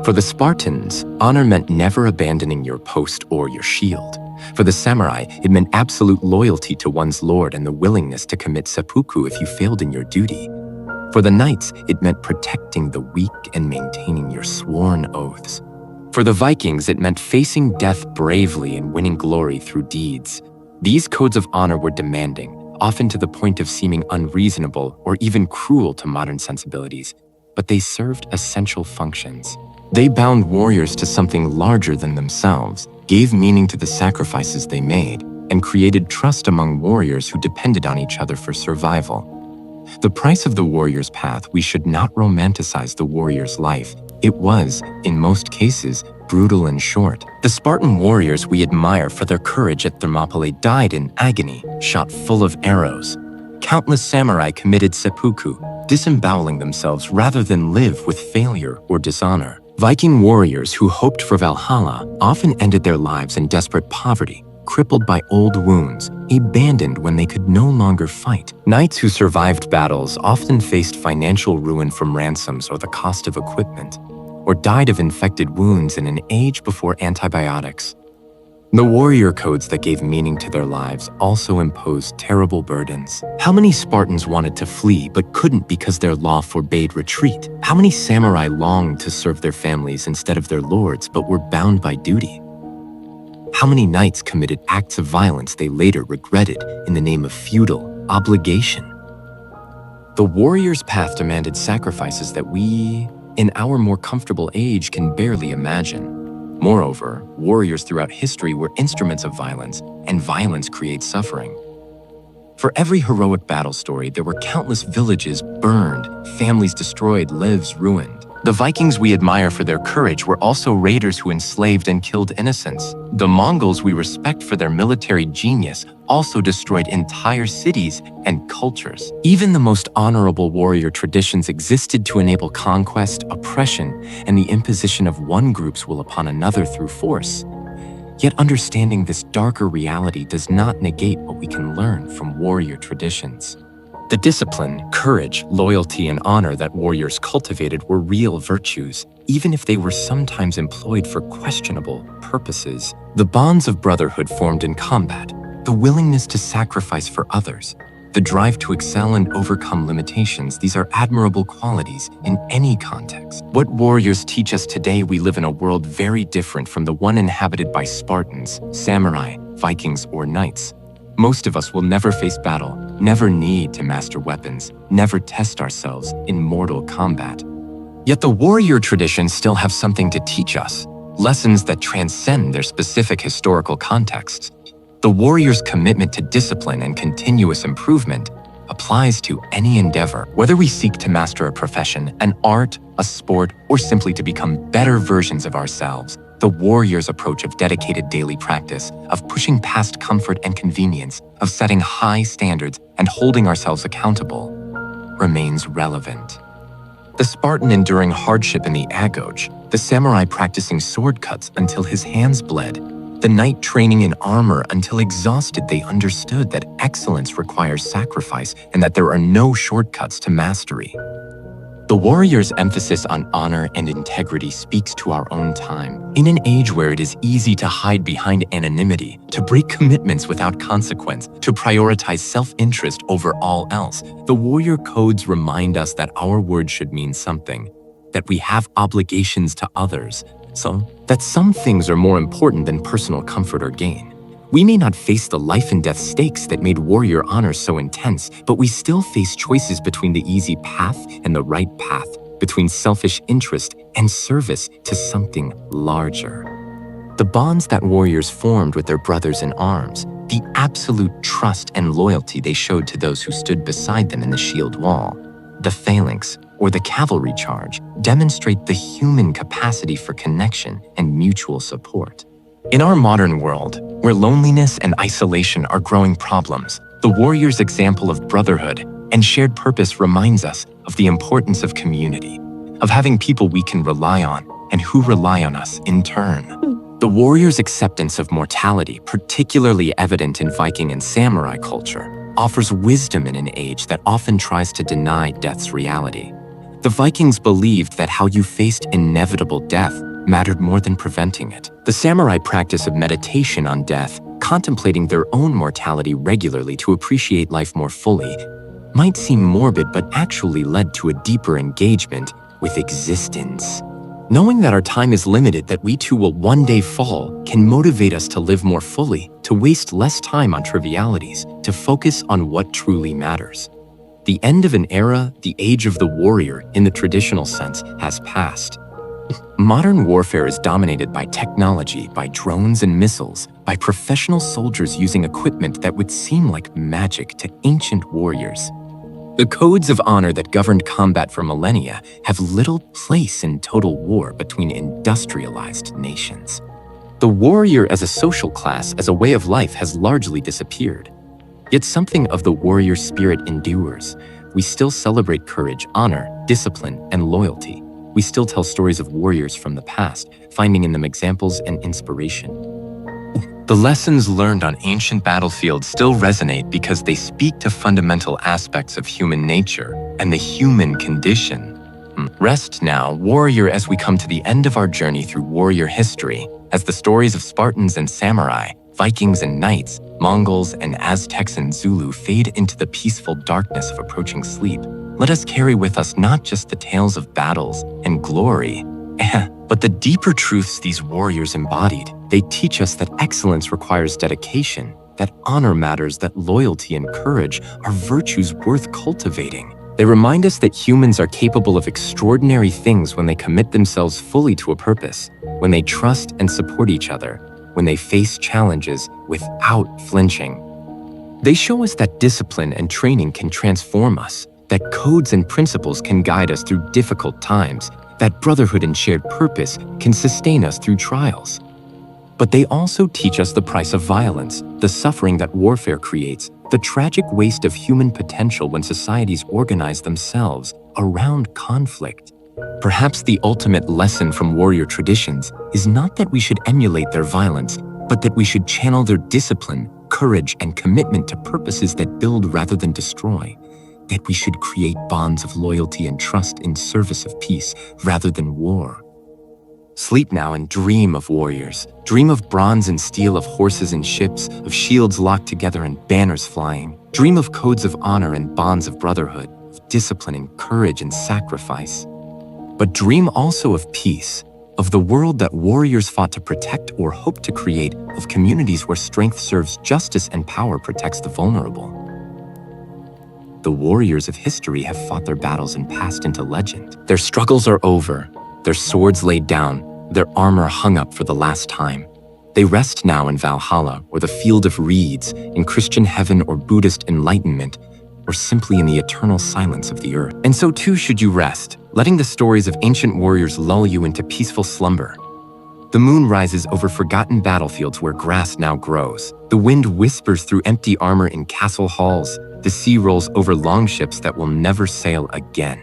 A: For the Spartans, honor meant never abandoning your post or your shield. For the samurai, it meant absolute loyalty to one's lord and the willingness to commit seppuku if you failed in your duty. For the knights, it meant protecting the weak and maintaining your sworn oaths. For the Vikings, it meant facing death bravely and winning glory through deeds. These codes of honor were demanding, often to the point of seeming unreasonable or even cruel to modern sensibilities, but they served essential functions. They bound warriors to something larger than themselves, gave meaning to the sacrifices they made, and created trust among warriors who depended on each other for survival. The price of the warrior's path, we should not romanticize the warrior's life. It was, in most cases, brutal and short. The Spartan warriors we admire for their courage at Thermopylae died in agony, shot full of arrows. Countless samurai committed seppuku, disemboweling themselves rather than live with failure or dishonor. Viking warriors who hoped for Valhalla often ended their lives in desperate poverty, crippled by old wounds, abandoned when they could no longer fight. Knights who survived battles often faced financial ruin from ransoms or the cost of equipment, or died of infected wounds in an age before antibiotics. The warrior codes that gave meaning to their lives also imposed terrible burdens. How many Spartans wanted to flee but couldn't because their law forbade retreat? How many samurai longed to serve their families instead of their lords but were bound by duty? How many knights committed acts of violence they later regretted in the name of feudal obligation? The warrior's path demanded sacrifices that we, in our more comfortable age, can barely imagine. Moreover, warriors throughout history were instruments of violence, and violence creates suffering. For every heroic battle story, there were countless villages burned, families destroyed, lives ruined. The Vikings we admire for their courage were also raiders who enslaved and killed innocents. The Mongols we respect for their military genius also destroyed entire cities and cultures. Even the most honorable warrior traditions existed to enable conquest, oppression, and the imposition of one group's will upon another through force. Yet understanding this darker reality does not negate what we can learn from warrior traditions. The discipline, courage, loyalty, and honor that warriors cultivated were real virtues, even if they were sometimes employed for questionable purposes. The bonds of brotherhood formed in combat, the willingness to sacrifice for others, the drive to excel and overcome limitations, these are admirable qualities in any context. What warriors teach us today, we live in a world very different from the one inhabited by Spartans, samurai, Vikings, or knights. Most of us will never face battle, never need to master weapons, never test ourselves in mortal combat. Yet the warrior traditions still have something to teach us, lessons that transcend their specific historical contexts. The warrior's commitment to discipline and continuous improvement applies to any endeavor, whether we seek to master a profession, an art, a sport, or simply to become better versions of ourselves. The warrior's approach of dedicated daily practice, of pushing past comfort and convenience, of setting high standards and holding ourselves accountable, remains relevant. The Spartan enduring hardship in the Agoge, the samurai practicing sword cuts until his hands bled, the knight training in armor until exhausted they understood that excellence requires sacrifice and that there are no shortcuts to mastery. The warrior's emphasis on honor and integrity speaks to our own time. In an age where it is easy to hide behind anonymity, to break commitments without consequence, to prioritize self-interest over all else, the warrior codes remind us that our word should mean something, that we have obligations to others, so that some things are more important than personal comfort or gain. We may not face the life and death stakes that made warrior honor so intense, but we still face choices between the easy path and the right path, between selfish interest and service to something larger. The bonds that warriors formed with their brothers in arms, the absolute trust and loyalty they showed to those who stood beside them in the shield wall, the Phalanx, or the cavalry charge, demonstrate the human capacity for connection and mutual support. In our modern world, where loneliness and isolation are growing problems, the warrior's example of brotherhood and shared purpose reminds us of the importance of community, of having people we can rely on and who rely on us in turn. The warrior's acceptance of mortality, particularly evident in Viking and samurai culture, offers wisdom in an age that often tries to deny death's reality. The Vikings believed that how you faced inevitable death mattered more than preventing it. The samurai practice of meditation on death, contemplating their own mortality regularly to appreciate life more fully, might seem morbid but actually led to a deeper engagement with existence. Knowing that our time is limited, that we too will one day fall, can motivate us to live more fully, to waste less time on trivialities, to focus on what truly matters. The end of an era, the age of the warrior in the traditional sense, has passed. Modern warfare is dominated by technology, by drones and missiles, by professional soldiers using equipment that would seem like magic to ancient warriors. The codes of honor that governed combat for millennia have little place in total war between industrialized nations. The warrior as a social class, as a way of life, has largely disappeared. Yet something of the warrior spirit endures. We still celebrate courage, honor, discipline, and loyalty. We still tell stories of warriors from the past, finding in them examples and inspiration. The lessons learned on ancient battlefields still resonate because they speak to fundamental aspects of human nature and the human condition. Rest now, warrior, as we come to the end of our journey through warrior history, as the stories of Spartans and samurai, Vikings and knights, Mongols and Aztecs and Zulu fade into the peaceful darkness of approaching sleep. Let us carry with us not just the tales of battles and glory, but the deeper truths these warriors embodied. They teach us that excellence requires dedication, that honor matters, that loyalty and courage are virtues worth cultivating. They remind us that humans are capable of extraordinary things when they commit themselves fully to a purpose, when they trust and support each other, when they face challenges without flinching. They show us that discipline and training can transform us, that codes and principles can guide us through difficult times, That brotherhood and shared purpose can sustain us through trials. But they also teach us the price of violence, the suffering that warfare creates, the tragic waste of human potential when societies organize themselves around conflict. Perhaps the ultimate lesson from warrior traditions is not that we should emulate their violence, but that we should channel their discipline, courage, and commitment to purposes that build rather than destroy. That we should create bonds of loyalty and trust in service of peace rather than war. Sleep now and dream of warriors. Dream of bronze and steel, of horses and ships, of shields locked together and banners flying. Dream of codes of honor and bonds of brotherhood, of discipline and courage and sacrifice. But dream also of peace, of the world that warriors fought to protect or hope to create, of communities where strength serves justice and power protects the vulnerable. The warriors of history have fought their battles and passed into legend. Their struggles are over, their swords laid down, their armor hung up for the last time. They rest now in Valhalla, or the field of reeds, in Christian heaven or Buddhist enlightenment, or simply in the eternal silence of the earth. And so too should you rest, letting the stories of ancient warriors lull you into peaceful slumber. The moon rises over forgotten battlefields where grass now grows. The wind whispers through empty armor in castle halls. The sea rolls over longships that will never sail again.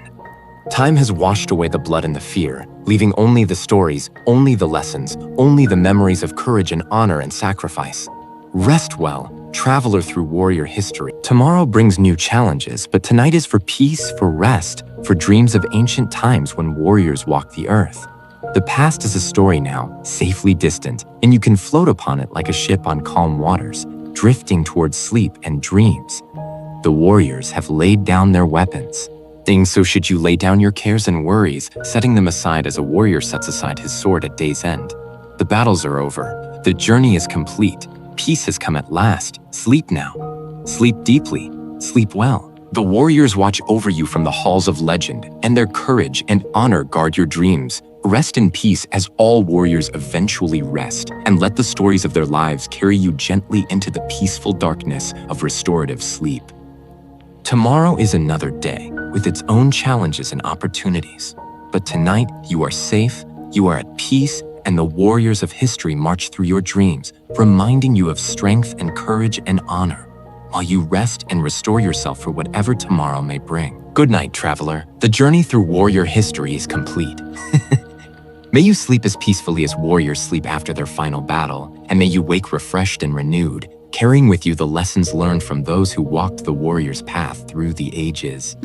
A: Time has washed away the blood and the fear, leaving only the stories, only the lessons, only the memories of courage and honor and sacrifice. Rest well, traveler through warrior history. Tomorrow brings new challenges, but tonight is for peace, for rest, for dreams of ancient times when warriors walked the earth. The past is a story now, safely distant, and you can float upon it like a ship on calm waters, drifting towards sleep and dreams. The warriors have laid down their weapons. So should you lay down your cares and worries, setting them aside as a warrior sets aside his sword at day's end. The battles are over. The journey is complete. Peace has come at last. Sleep now. Sleep deeply. Sleep well. The warriors watch over you from the halls of legend, and their courage and honor guard your dreams. Rest in peace as all warriors eventually rest, and let the stories of their lives carry you gently into the peaceful darkness of restorative sleep. Tomorrow is another day, with its own challenges and opportunities. But tonight, you are safe, you are at peace, and the warriors of history march through your dreams, reminding you of strength and courage and honor, while you rest and restore yourself for whatever tomorrow may bring. Good night, traveler. The journey through warrior history is complete. May you sleep as peacefully as warriors sleep after their final battle, and may you wake refreshed and renewed, carrying with you the lessons learned from those who walked the warrior's path through the ages.